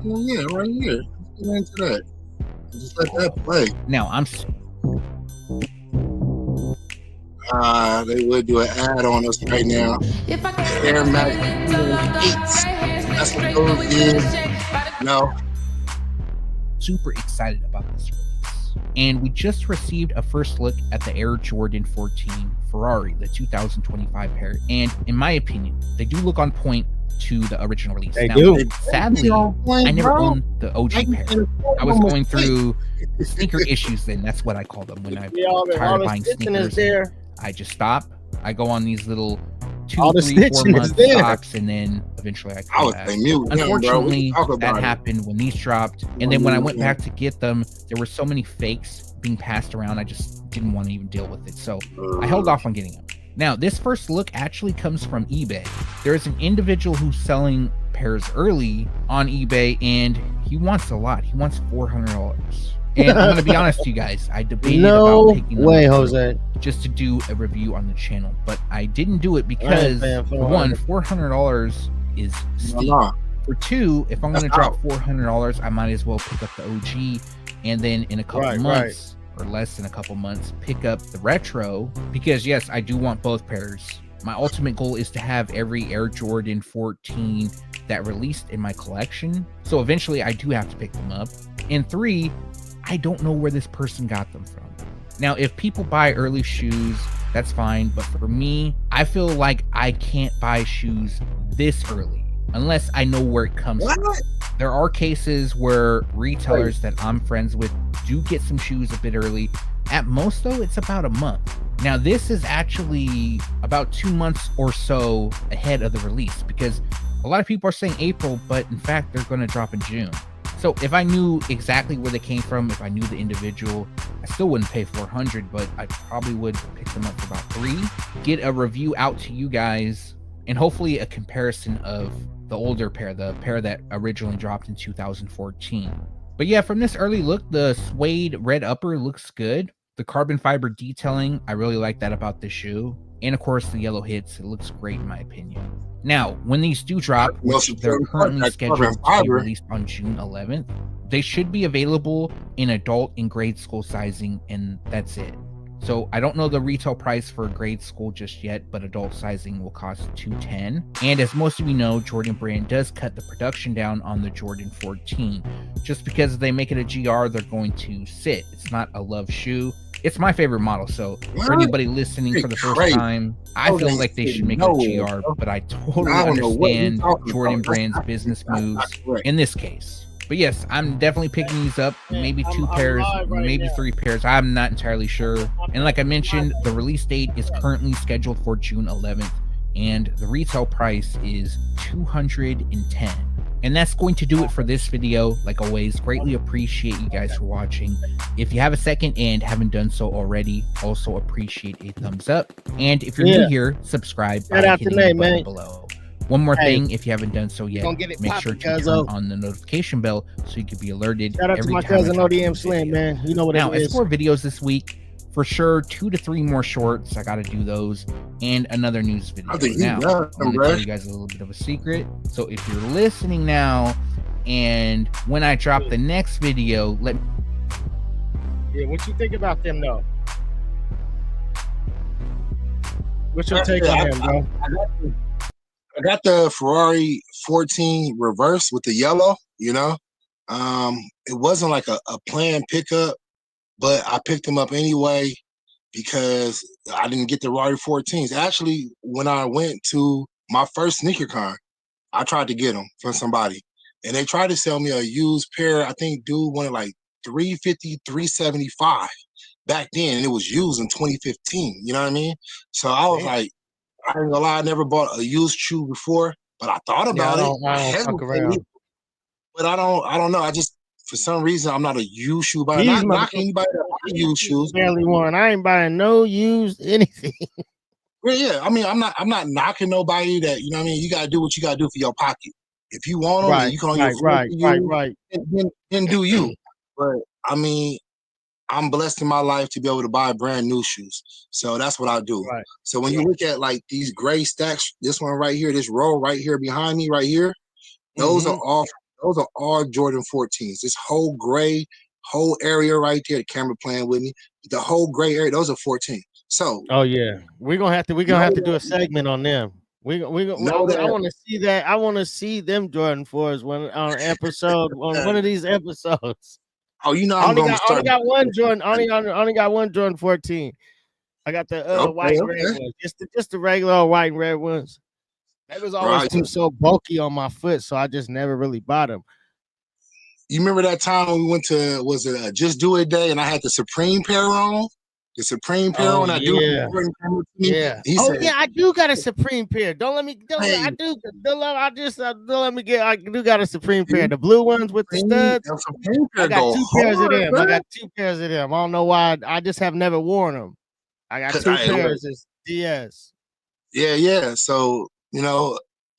[SPEAKER 3] Yeah, right here. Let's get into that. Just let that play.
[SPEAKER 9] Now I'm.
[SPEAKER 3] They would do an ad on us right now. Air Max 8s. That's what those is. No.
[SPEAKER 9] Super excited about this release. And we just received a first look at the Air Jordan 14 Ferrari, the 2025 pair. And in my opinion, they do look on point to the original release.
[SPEAKER 2] They
[SPEAKER 9] now,
[SPEAKER 2] do.
[SPEAKER 9] Sadly, I never owned the OG pair. I was going through sneaker issues then. That's what I call them when I'm tired of buying sneakers. I just stop. I go on these little 2, 3, 4 month stops, and then eventually I come back. Unfortunately, that happened when these dropped. And then when I went back to get them, there were so many fakes being passed around. I just didn't want to even deal with it. So I held off on getting them. Now, this first look actually comes from eBay. There's an individual who's selling pairs early on eBay, and he wants a lot. He wants $400. And I'm going to be honest with you guys. I debated about picking them up
[SPEAKER 2] Jose,
[SPEAKER 9] just to do a review on the channel, but I didn't do it because, for one, $400 is steep. For two, if I'm going to drop $400, I might as well pick up the OG, and then in a couple months, or less than a couple months, pick up the retro, because yes, I do want both pairs. My ultimate goal is to have every Air Jordan 14 that released in my collection, so eventually I do have to pick them up. And three, I don't know where this person got them from. Now, if people buy early shoes, that's fine, but for me, I feel like I can't buy shoes this early unless I know where it comes from. There are cases where retailers that I'm friends with do get some shoes a bit early. At most, though, it's about a month. Now, this is actually about 2 months or so ahead of the release, because a lot of people are saying April, but in fact, they're going to drop in June. So if I knew exactly where they came from, if I knew the individual, I still wouldn't pay $400, but I probably would pick them up for about $3, get a review out to you guys, and hopefully a comparison of the older pair, the pair that originally dropped in 2014. But yeah, from this early look, the suede red upper looks good. The carbon fiber detailing, I really like that about the shoe. And of course, the yellow hits, it looks great in my opinion. Now, when these do drop, which they're currently scheduled to be released on June 11th, they should be available in adult and grade school sizing, and that's it. So I don't know the retail price for grade school just yet, but adult sizing will cost $210. And as most of you know, Jordan Brand does cut the production down on the Jordan 14. Just because if they make it a GR, they're going to sit. It's not a love shoe. It's my favorite model. So for anybody listening for the first time, I feel like they should make it a GR, but I totally understand Jordan Brand's business moves in this case. But yes, I'm definitely picking these up. Maybe 2 pairs, maybe 3 pairs. I'm not entirely sure. And like I mentioned, the release date is currently scheduled for June 11th, and the retail price is $210. And that's going to do it for this video. Like always, greatly appreciate you guys for watching. If you have a second and haven't done so already, also appreciate a thumbs up. And if you're new here, subscribe by hitting the button below. One more thing, if you haven't done so yet, make sure to turn on the notification bell so you can be alerted.
[SPEAKER 2] Shout out to my cousin ODM Slim, man. You know what it is.
[SPEAKER 9] Now, as for videos this week, for sure, 2 to 3 more shorts. I got to do those, and another news video. Now, I'm going to tell you guys a little bit of a secret. So if you're listening now, and when I drop the next video, let me...
[SPEAKER 2] Yeah, what you think about them, though? What's your take on them, bro?
[SPEAKER 3] I got the Ferrari 14 reverse with the yellow, you know. It wasn't like a planned pickup, but I picked them up anyway because I didn't get the Ferrari 14s. Actually, when I went to my first sneaker con, I tried to get them from somebody, and they tried to sell me a used pair. I think dude wanted like $350, $375 back then, and it was used in 2015. You know what I mean? So I was like, I ain't gonna lie, I never bought a used shoe before, but I thought about it. But I don't know. I just, for some reason, I'm not a used shoe buyer. Not knocking anybody that buy used shoes.
[SPEAKER 2] Barely one. I ain't buying no used anything.
[SPEAKER 3] Yeah, I mean, I'm not knocking nobody that, you know what I mean? You gotta do what you gotta do for your pocket. If you want them, you can only
[SPEAKER 2] right.
[SPEAKER 3] Then do you. But I mean, I'm blessed in my life to be able to buy brand new shoes. So that's what I do.
[SPEAKER 2] Right.
[SPEAKER 3] So when you look at like these gray stacks, this one right here, this row right here behind me right here, those are all Jordan 14s. This whole gray, whole area right there, the camera playing with me, the whole gray area, those are 14. So
[SPEAKER 2] we're gonna have to do a segment on them. I want to see that. I want to see them Jordan 4s on an episode on one of these episodes.
[SPEAKER 3] Oh, you know,
[SPEAKER 2] I only got one Jordan. Only got one Jordan 14. I got the white and red ones, just the regular old white and red ones. They was always too so bulky on my foot, so I just never really bought them.
[SPEAKER 3] You remember that time when we went to, was it a Just Do It day, and I had the Supreme pair on? The Supreme pair on.
[SPEAKER 2] Yeah. I do got a Supreme pair. Don't let me. I do got a Supreme pair. The blue ones with the studs. I got two pairs of them. I don't know why. I just have never worn them. I got two pairs. It's DS.
[SPEAKER 3] Yeah. So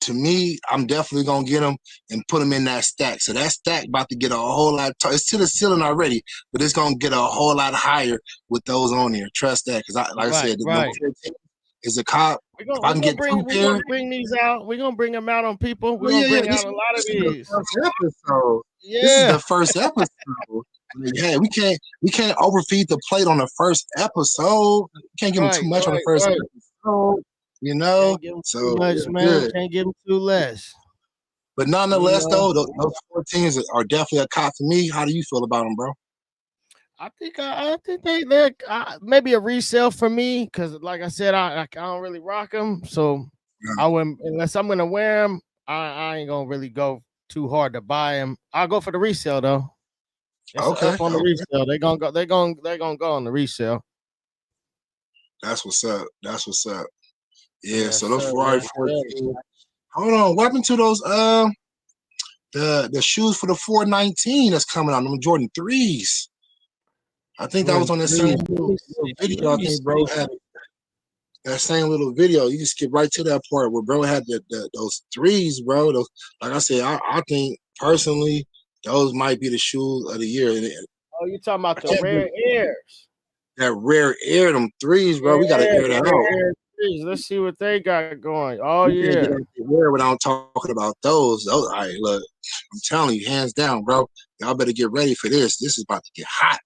[SPEAKER 3] to me, I'm definitely gonna get them and put them in that stack. So that stack about to get a whole lot. It's to the ceiling already, but it's gonna get a whole lot higher with those on there. Trust that, because I said, the number 14 is a cop. We're gonna
[SPEAKER 2] bring these out. We're gonna bring them out on people. We're gonna bring out a lot of these.
[SPEAKER 3] This is the first episode. Yeah, we can't overfeed the plate on the first episode. We can't give them too much on the first episode.
[SPEAKER 2] Can't give them too much, man. Can't give them too less.
[SPEAKER 3] But nonetheless, though, those 14s are definitely a cop to me. How do you feel about them, bro?
[SPEAKER 2] I think they're maybe a resale for me, because, like I said, I don't really rock them. So I wouldn't, unless I'm gonna wear them. I ain't gonna really go too hard to buy them. I'll go for the resale though. Up on the resale. They're gonna go on the resale.
[SPEAKER 3] That's what's up. Yeah, so those Ferrari 14. Hold on, what happened to those the shoes for the 419 that's coming out, them Jordan 3s? I think that was on the same little video. I think bro had that same little video. You just skip right to that part where bro had those 3s, bro. Those, like I said, I think personally those might be the shoes of the year.
[SPEAKER 2] Oh, you talking about the Rare Airs?
[SPEAKER 3] That Rare Air, them 3s, bro. We gotta air that out.
[SPEAKER 2] Let's see what they got going. Oh yeah.
[SPEAKER 3] Without talking about those. All right, look, I'm telling you, hands down, bro. Y'all better get ready for this. This is about to get hot.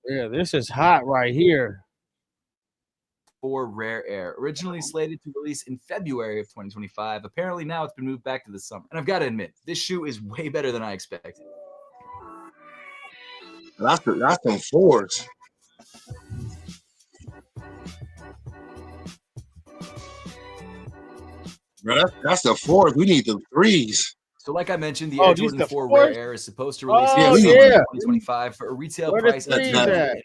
[SPEAKER 2] Yeah, this is hot right here.
[SPEAKER 10] For Rare Air, originally slated to release in February of 2025. Apparently now it's been moved back to the summer. And I've got to admit, this shoe is way better than I expected.
[SPEAKER 3] That's them 4s. Bro, that's the 4th. We need the 3s.
[SPEAKER 10] So, like I mentioned, the Air Jordan 4 Rare Air is supposed to release in 2025 for a retail price of $15.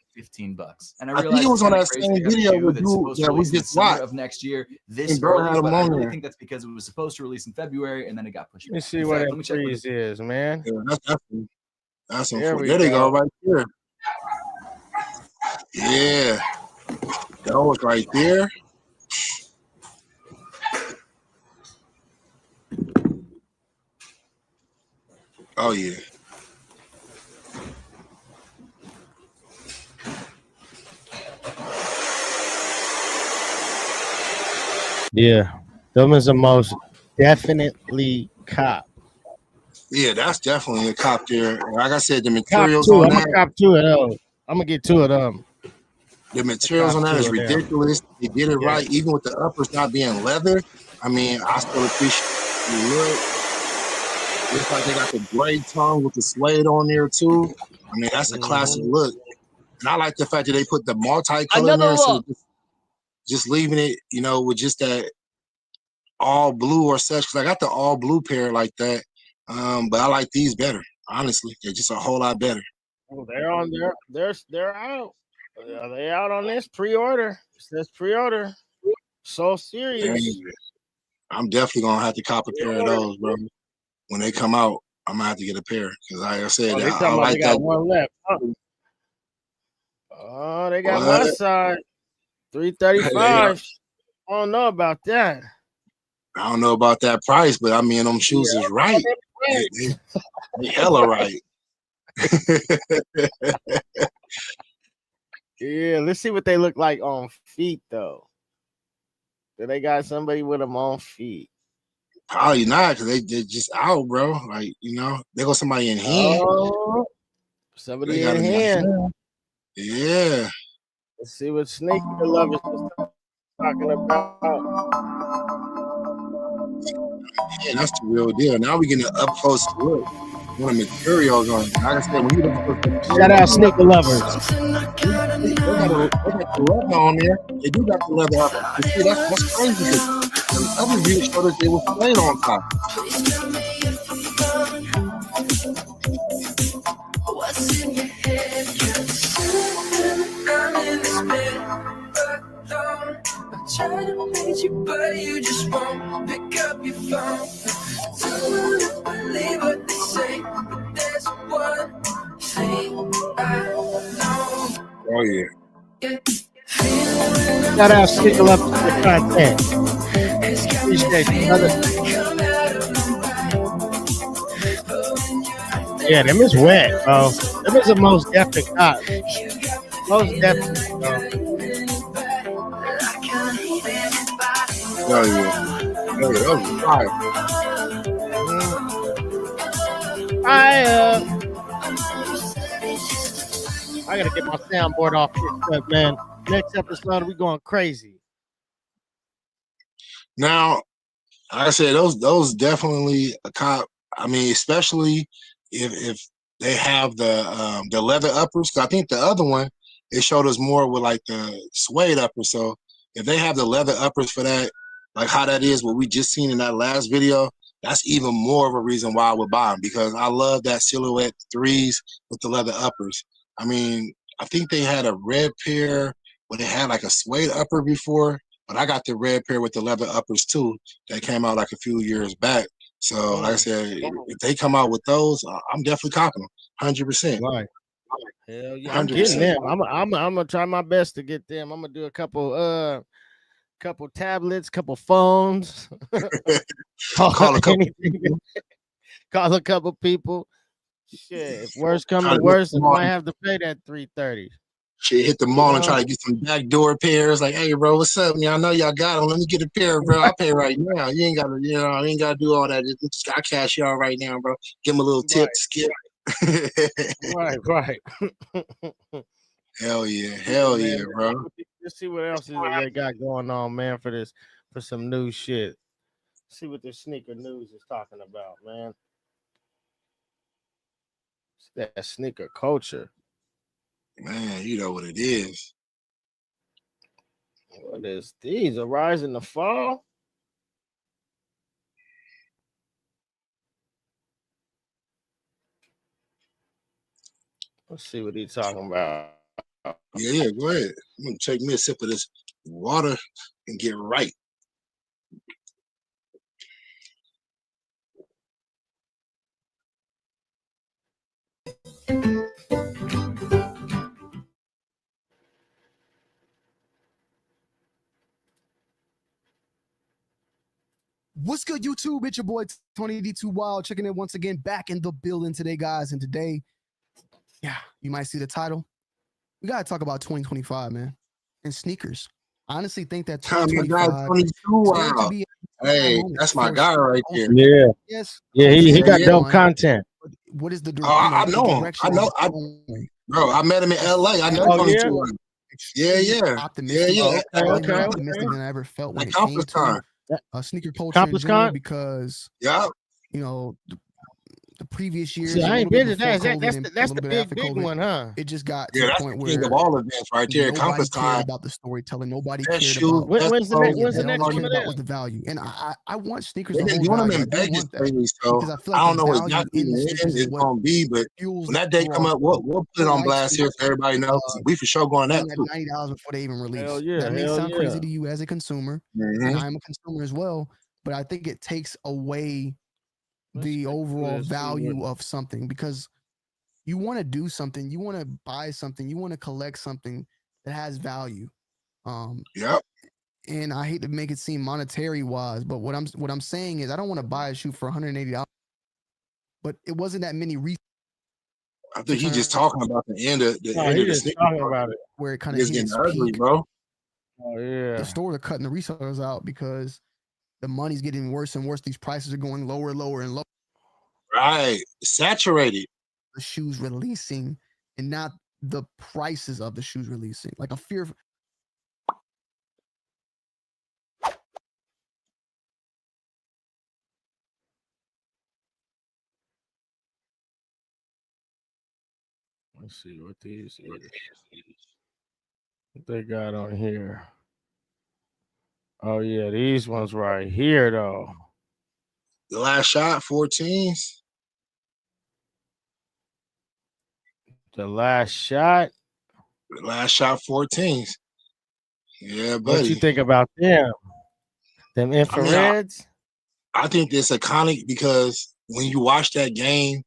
[SPEAKER 10] And I realized
[SPEAKER 3] it was on that same video
[SPEAKER 10] with we just watched of next year. This early, but I really think that's because it was supposed to release in February and then it got pushed.
[SPEAKER 2] Let me see what that 3s is, man.
[SPEAKER 3] Yeah, that's some there they go right there. Yeah, that was right there. Oh yeah.
[SPEAKER 2] Yeah, them is the most definitely cop.
[SPEAKER 3] Yeah, that's definitely a cop there. Like I said, the materials on that.
[SPEAKER 2] I'm gonna cop 2 of those. I'm gonna get 2 of them.
[SPEAKER 3] The materials on that is ridiculous. They did it right, even with the uppers not being leather. I mean, I still appreciate the look. Looks like they got the gray tongue with the suede on there too. I mean, that's a classic look. And I like the fact that they put the multi-color in there, so just leaving it, with just that all blue or such. Because I got the all blue pair like that, but I like these better. Honestly, they're just a whole lot better.
[SPEAKER 2] Oh, they're on there. They're out. Are they out on this pre-order? It says pre-order. So serious.
[SPEAKER 3] I'm definitely gonna have to cop a pair of those, bro. When they come out, I'm gonna have to get a pair because, like I said, I like that.
[SPEAKER 2] One left. Oh, they got my side. 335. I don't know about that.
[SPEAKER 3] I don't know about that price, but I mean, them shoes is right. They hella right.
[SPEAKER 2] Yeah, let's see what they look like on feet, though. Do they got somebody with them on feet?
[SPEAKER 3] Probably not, because they're just out, bro. Like, they got somebody in hand.
[SPEAKER 2] Oh, somebody in hand.
[SPEAKER 3] Yeah.
[SPEAKER 2] Let's see what sneaker lovers is talking about.
[SPEAKER 3] Yeah, that's the real deal. Now we're getting an up close look. What the materials on it. Like I said, when you look for
[SPEAKER 2] shout out sneaker lovers.
[SPEAKER 3] the leather on there. They do got the leather up. You see, that's crazy. The other video showed us they was plain on top.
[SPEAKER 8] What's in your head? I'm in this bed alone. I'm trying to reach you, but you just won't pick up your phone. Don't believe what they say, but there's one thing I know.
[SPEAKER 3] Oh yeah.
[SPEAKER 2] Shout out Sneaker Up for the content. Appreciate you, brother. Yeah, them is wet, bro. Them is the most definite cop. Most definitely, bro.
[SPEAKER 3] Oh yeah. That was fire.
[SPEAKER 2] I gotta get my soundboard off this, man. Next episode, we going crazy.
[SPEAKER 3] Now, like I said, those definitely a cop. I mean, especially if they have the leather uppers. 'Cause I think the other one, it showed us more with like the suede uppers. So if they have the leather uppers for that, like how that is what we just seen in that last video, that's even more of a reason why I would buy them, because I love that silhouette threes with the leather uppers. I mean, I think they had a red pair where they had like a suede upper before, but I got the red pair with the leather uppers too that came out like a few years back. So like I said, if they come out with those, I'm definitely copping them, 100%.
[SPEAKER 2] Right. Hell yeah, I'm getting them. I'm gonna try my best to get them. I'm gonna do a couple tablets, couple phones. call a couple people. Call a couple people. Shit, if worse come to worse, I might have to pay that $330.
[SPEAKER 3] Shit, hit the mall and try to get some backdoor pairs. Like, hey, bro, what's up? I know y'all got them. Let me get a pair, bro. I'll pay right now. You ain't gotta, I ain't gotta do all that. Just I cash y'all right now, bro. Give them a little tip, skip.
[SPEAKER 2] Right.
[SPEAKER 3] Hell yeah, bro.
[SPEAKER 2] Let's see what else they got going on, man, for some new shit. See what the sneaker news is talking about, man. It's that sneaker culture.
[SPEAKER 3] Man, you know what it is.
[SPEAKER 2] What is these? A rise in the fall? Let's see what he's talking about.
[SPEAKER 3] Yeah, go ahead. I'm gonna take me a sip of this water and get right.
[SPEAKER 11] What's good, YouTube? It's your boy Tony D2 Wild checking in once again, back in the building today, guys. And today, yeah, you might see the title. We gotta talk about 2025, man, and sneakers. I honestly think that 2025 is going to be
[SPEAKER 3] Hey, that's my guy right there.
[SPEAKER 2] Yeah.
[SPEAKER 11] Yes.
[SPEAKER 2] Yeah, he got dope content.
[SPEAKER 11] What is the
[SPEAKER 3] I know him. Bro, I met him in LA. I know 22. Yeah.
[SPEAKER 11] Optimistic.
[SPEAKER 2] Okay.
[SPEAKER 11] Optimistic than I ever felt when it came to sneaker culture in
[SPEAKER 2] Compass
[SPEAKER 11] general,
[SPEAKER 2] Con?
[SPEAKER 11] because the previous years.
[SPEAKER 2] See, I ain't been to that. That's the big one, huh?
[SPEAKER 11] It just got to the point where
[SPEAKER 3] king of all events right there. Compass
[SPEAKER 11] cared
[SPEAKER 3] Con.
[SPEAKER 11] about the storytelling. Nobody
[SPEAKER 3] That
[SPEAKER 11] cared
[SPEAKER 3] shoe,
[SPEAKER 11] about
[SPEAKER 2] when's the next
[SPEAKER 11] all
[SPEAKER 2] one
[SPEAKER 11] cared
[SPEAKER 2] of
[SPEAKER 11] about
[SPEAKER 2] that?
[SPEAKER 11] was the value. And I want sneakers
[SPEAKER 3] They've
[SPEAKER 11] to
[SPEAKER 3] been
[SPEAKER 11] hold
[SPEAKER 3] doing them
[SPEAKER 11] value.
[SPEAKER 3] in Vegas lately, so
[SPEAKER 11] because I feel like
[SPEAKER 3] I don't
[SPEAKER 11] the
[SPEAKER 3] know
[SPEAKER 11] value
[SPEAKER 3] exactly
[SPEAKER 11] in the
[SPEAKER 3] when
[SPEAKER 11] sneakers
[SPEAKER 3] it's
[SPEAKER 11] is what
[SPEAKER 3] gonna be, but
[SPEAKER 11] fuels
[SPEAKER 3] when that day come up, we'll put it on blast here so everybody knows. We for sure going that too.
[SPEAKER 11] $90 before they even release.
[SPEAKER 2] Hell yeah,
[SPEAKER 11] That may
[SPEAKER 2] hell
[SPEAKER 11] sound
[SPEAKER 2] yeah.
[SPEAKER 11] crazy to you as a consumer, and I'm a consumer as well. But I think it takes away the overall value of something, because you want to do something, you want to buy something, you want to collect something that has value.
[SPEAKER 3] Yep.
[SPEAKER 11] And I hate to make it seem monetary wise, but what I'm saying is I don't want to buy a shoe for $180, but it wasn't that many
[SPEAKER 3] I think he's just talking about the end of the sneaker
[SPEAKER 2] talking about it.
[SPEAKER 11] where it kind of
[SPEAKER 3] It's
[SPEAKER 11] hit
[SPEAKER 3] getting
[SPEAKER 11] its
[SPEAKER 3] ugly,
[SPEAKER 11] peak.
[SPEAKER 3] bro.
[SPEAKER 2] Oh yeah.
[SPEAKER 11] The stores are cutting the resellers out because the money's getting worse and worse. These prices are going lower and lower.
[SPEAKER 3] Right. Saturated.
[SPEAKER 11] The shoes releasing and not the prices of the shoes releasing. Like a fear of
[SPEAKER 2] Let's see what these is. What they got on here? Oh yeah, these ones right here though.
[SPEAKER 3] The last shot, 14s.
[SPEAKER 2] The last shot.
[SPEAKER 3] The last shot, 14s. Yeah, buddy.
[SPEAKER 2] What you think about them? Them infrareds?
[SPEAKER 3] I think it's iconic because when you watch that game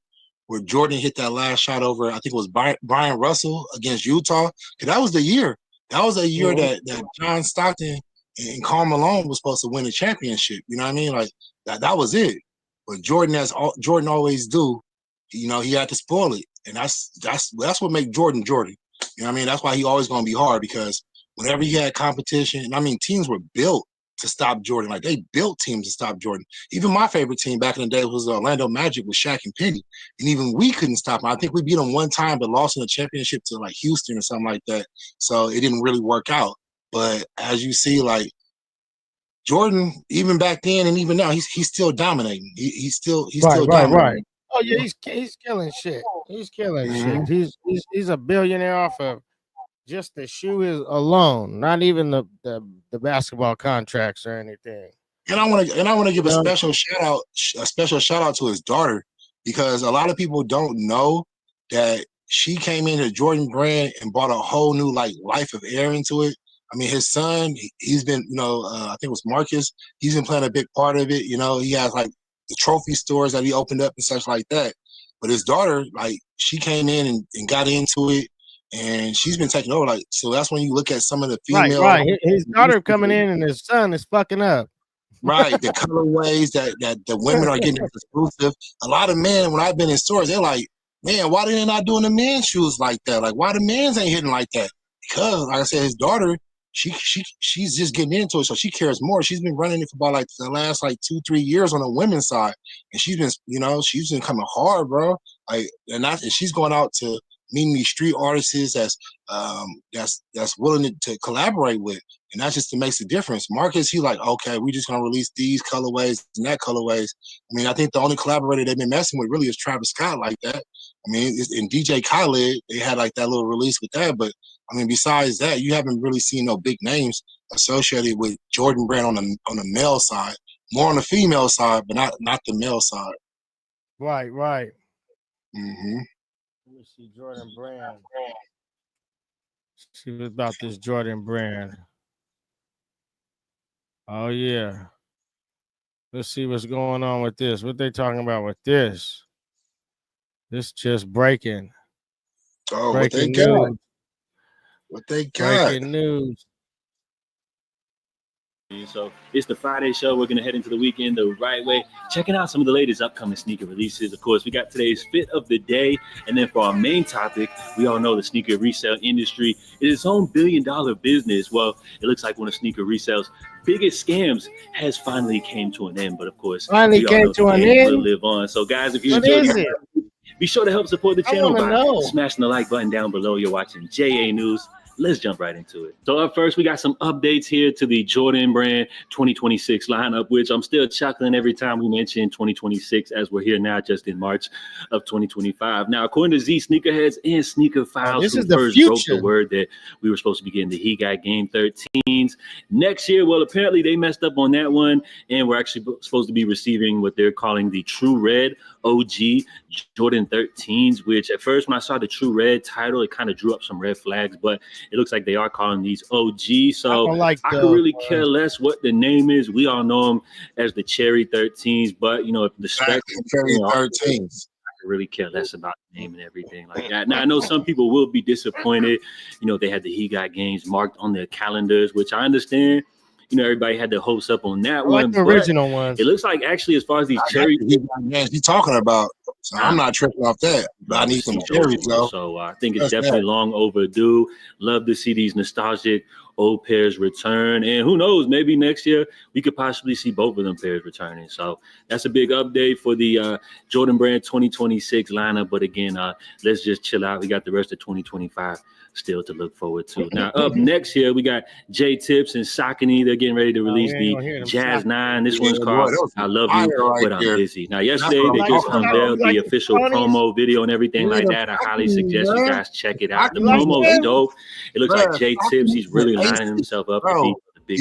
[SPEAKER 3] where Jordan hit that last shot over, I think it was Brian Russell against Utah. That was the year. That was a year that John Stockton and Karl Malone was supposed to win the championship. You know what I mean? Like that was it. But Jordan, as Jordan always do, you know, he had to spoil it. And that's what makes Jordan Jordan. You know what I mean? That's why he always gonna be hard, because whenever he had competition, I mean, teams were built to stop Jordan. Like they built teams to stop Jordan. Even my favorite team back in the day was the Orlando Magic with Shaq and Penny. And even we couldn't stop him. I think we beat him one time, but lost in the championship to like Houston or something like that. So it didn't really work out. But as you see, like Jordan, even back then and even now, he's still dominating. He's still dominating.
[SPEAKER 2] Right. Oh yeah, he's killing shit. He's killing shit. He's a billionaire off of just the shoe is alone, not even the basketball contracts or anything.
[SPEAKER 3] And I want to give a special shout out to his daughter, because a lot of people don't know that she came into Jordan Brand and brought a whole new like life of air into it. I mean, his son, he's been, you know, I think it was Marcus. He's been playing a big part of it. You know, he has like the trophy stores that he opened up and such like that. But his daughter, like, she came in and got into it, and she's been taking over. Like, so that's when you look at some of the female.
[SPEAKER 2] Right. His daughter coming in and his son is fucking up.
[SPEAKER 3] Right. The colorways that the women are getting exclusive. A lot of men, when I've been in stores, they're like, man, why they not doing the men's shoes like that? Like, why the men's ain't hitting like that? Because, like I said, his daughter, she's just getting into it, so she cares more. She's been running it for about like the last like 2-3 years on the women's side, and she's been coming hard, bro. Like, and she's going out to meeting these street artists that's willing to collaborate with, and that's just makes a difference. Marcus, he like, okay, we just gonna release these colorways and that colorways. I mean, I think the only collaborator they've been messing with really is Travis Scott like that. I mean, and DJ Khaled, they had like that little release with that, but I mean, besides that, you haven't really seen no big names associated with Jordan Brand on the male side. More on the female side, but not the male side.
[SPEAKER 2] Right.
[SPEAKER 3] Mm-hmm.
[SPEAKER 2] Let me see Jordan Brand. See what about this Jordan Brand. Oh yeah. Let's see what's going on with this. What they talking about with this? This just breaking.
[SPEAKER 3] Oh, breaking news. What they got?
[SPEAKER 2] Breaking news.
[SPEAKER 12] So it's the Friday show. We're going to head into the weekend the right way. Checking out some of the latest upcoming sneaker releases. Of course, we got today's fit of the day. And then for our main topic, we all know the sneaker resale industry is its own billion-dollar business. Well, it looks like one of sneaker resale's biggest scams has finally came to an end. But of course,
[SPEAKER 2] finally came to an end.
[SPEAKER 12] Will live on. So guys, if you enjoyed it, be sure to help support the channel by smashing the like button down below. You're watching JA News. Let's jump right into it. So up first, we got some updates here to the Jordan Brand 2026 lineup, which I'm still chuckling every time we mention 2026 as we're here now just in March of 2025. Now, according to Z Sneakerheads and Sneaker Files,
[SPEAKER 2] this
[SPEAKER 12] who
[SPEAKER 2] is the
[SPEAKER 12] first
[SPEAKER 2] future.
[SPEAKER 12] broke the word that we were supposed to be getting the He Got Game 13s next year. Well, apparently they messed up on that one, and we're actually supposed to be receiving what they're calling the True Red OG Jordan 13s, which at first when I saw the True Red title, it kind of drew up some red flags, but it looks like they are calling these OG. So I could really care less what the name is. We all know them as the Cherry 13s, but you know, if the spec
[SPEAKER 3] Cherry 13s,
[SPEAKER 12] I could really care less about the name and everything like that. Now I know some people will be disappointed. You know, they had the He Got Games marked on their calendars, which I understand. You know, everybody had their hopes up on that one.
[SPEAKER 2] Like the original ones.
[SPEAKER 12] It looks like actually, as far as these cherries,
[SPEAKER 3] he's talking about. So I'm not tripping off that, but I need some cherries though.
[SPEAKER 12] So I think it's definitely long overdue. Love to see these nostalgic old pairs return, and who knows, maybe next year we could possibly see both of them pairs returning. So that's a big update for the Jordan Brand 2026 lineup. But again, let's just chill out. We got the rest of 2025 still to look forward to. Now, up next here, we got J Tips and Saucony. They're getting ready to release the Jazz 9. This one's called I Love You, But I'm Busy. Now, yesterday, they just unveiled the official promo video and everything like that. I highly suggest you guys check it out. The promo is dope. It looks like J Tips, he's really lining himself up to be the big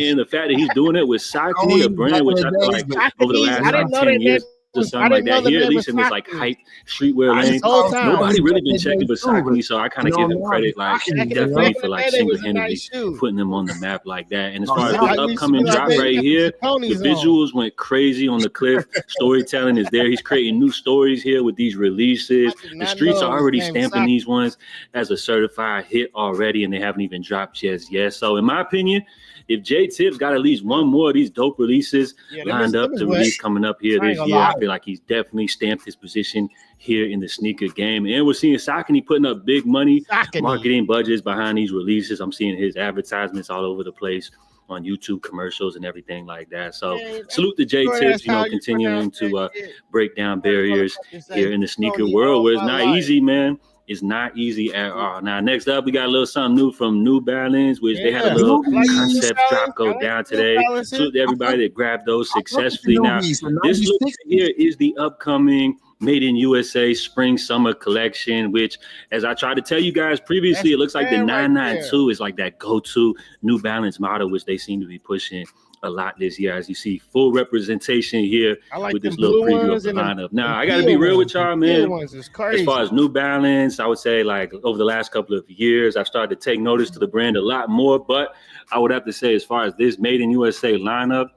[SPEAKER 12] and the fact that he's doing it with Saucony, a brand which I feel like over the last 10 years or something like that. Here, at least in this like hype streetwear lane, nobody really been checking for Saucony, so I kind of give him credit, like definitely for like single-handedly putting them on the map like that. And as far as the upcoming drop right here, the visuals went crazy on the cliff. Storytelling is there. He's creating new stories here with these releases. The streets are already stamping these ones as a certified hit already, and they haven't even dropped just yet. So in my opinion, if J Tips got at least one more of these dope releases lined up to release coming up here this year, I feel like he's definitely stamped his position here in the sneaker game. And we're seeing Saucony putting up big money, marketing budgets behind these releases. I'm seeing his advertisements all over the place on YouTube commercials and everything like that. So salute to J Tips, continuing to break down barriers here in the sneaker world where it's not easy, man. It's not easy at all. Now, next up, we got a little something new from New Balance, which they had a little concept drop go down today. So to everybody that grabbed those successfully. Now, this look here is the upcoming Made in USA Spring Summer collection, which, as I tried to tell you guys previously, it looks like the 992 is like that go-to New Balance model, which they seem to be pushing a lot this year. As you see, full representation here with this little preview of the lineup. Now, I got to be real with y'all, man. As far as New Balance, I would say like over the last couple of years, I've started to take notice to the brand a lot more. But I would have to say, as far as this Made in USA lineup,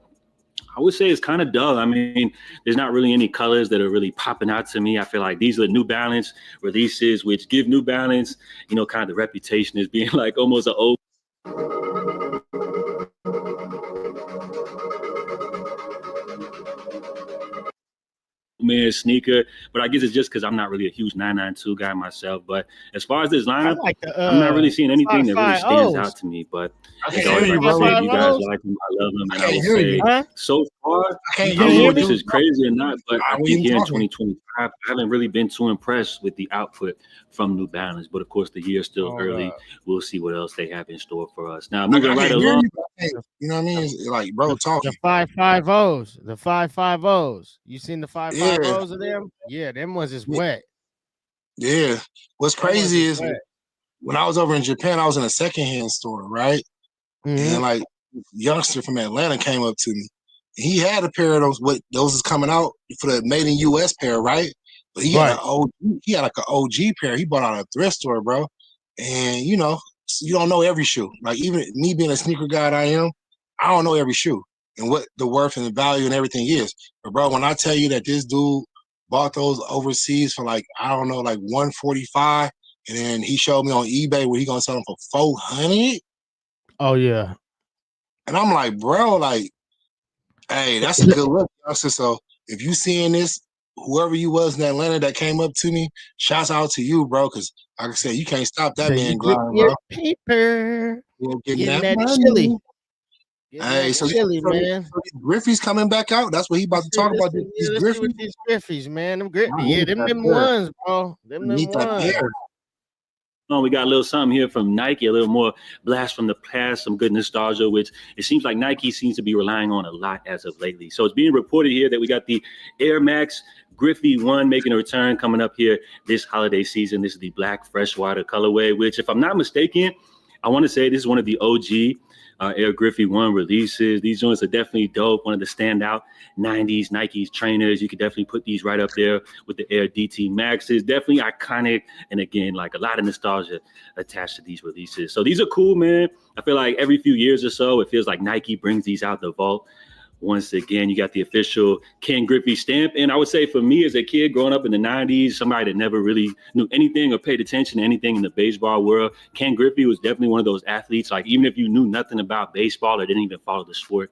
[SPEAKER 12] I would say it's kind of dull. I mean, there's not really any colors that are really popping out to me. I feel like these are New Balance releases, which give New Balance, kind of the reputation as being like almost an old man sneaker, but I guess it's just because I'm not really a huge 992 guy myself. But as far as this lineup, I'm not really seeing anything that really stands out to me. But as always, like I said, you guys like them, I love them, and I would say so far, I don't know if this is crazy or not, but I think here in 2025, I haven't really been too impressed with the output from New Balance. But of course, the year's still early. We'll see what else they have in store for us. Now, moving right along.
[SPEAKER 3] You know what I mean? It's like, bro, talking.
[SPEAKER 2] The 550s. The 550s. You seen the 550s of them? Yeah, them ones is wet.
[SPEAKER 3] Yeah. What's crazy is when I was over in Japan, I was in a secondhand store, right? And like youngster from Atlanta came up to me. He had a pair of those. What those is coming out for the Made in US pair, right? But he had like an OG pair. He bought out a thrift store, bro. And you don't know every shoe. Like even me being a sneaker guy I am, I don't know every shoe and what the worth and the value and everything is. But bro, when I tell you that this dude bought those overseas for like, I don't know, like 145, and then he showed me on eBay where he gonna sell them for 400.
[SPEAKER 2] Oh yeah.
[SPEAKER 3] And I'm like, bro, like, hey, that's a good look. So if you seeing this, whoever you was in Atlanta that came up to me, shouts out to you, bro. Because like I said, you can't stop that man grind, bro.
[SPEAKER 2] Paper.
[SPEAKER 3] Getting that
[SPEAKER 2] chili.
[SPEAKER 3] Hey, so
[SPEAKER 2] chili, man.
[SPEAKER 3] Griffey's coming back out. That's what he about to talk about. These
[SPEAKER 2] Griffies, man. Them them ones, bro. Them ones.
[SPEAKER 12] We got a little something here from Nike, a little more blast from the past, some good nostalgia, which it seems like Nike seems to be relying on a lot as of lately. So it's being reported here that we got the Air Max Griffey 1 making a return coming up here this holiday season. This is the black freshwater colorway, which, if I'm not mistaken, I want to say this is one of the OG Air Griffey 1 releases. These joints are definitely dope. One of the standout 90s Nike trainers. You could definitely put these right up there with the Air DT Maxes. Definitely iconic. And again, like a lot of nostalgia attached to these releases. So these are cool, man. I feel like every few years or so, it feels like Nike brings these out the vault. Once again, you got the official Ken Griffey stamp. And I would say for me as a kid growing up in the 90s, somebody that never really knew anything or paid attention to anything in the baseball world, Ken Griffey was definitely one of those athletes. Like even if you knew nothing about baseball or didn't even follow the sport,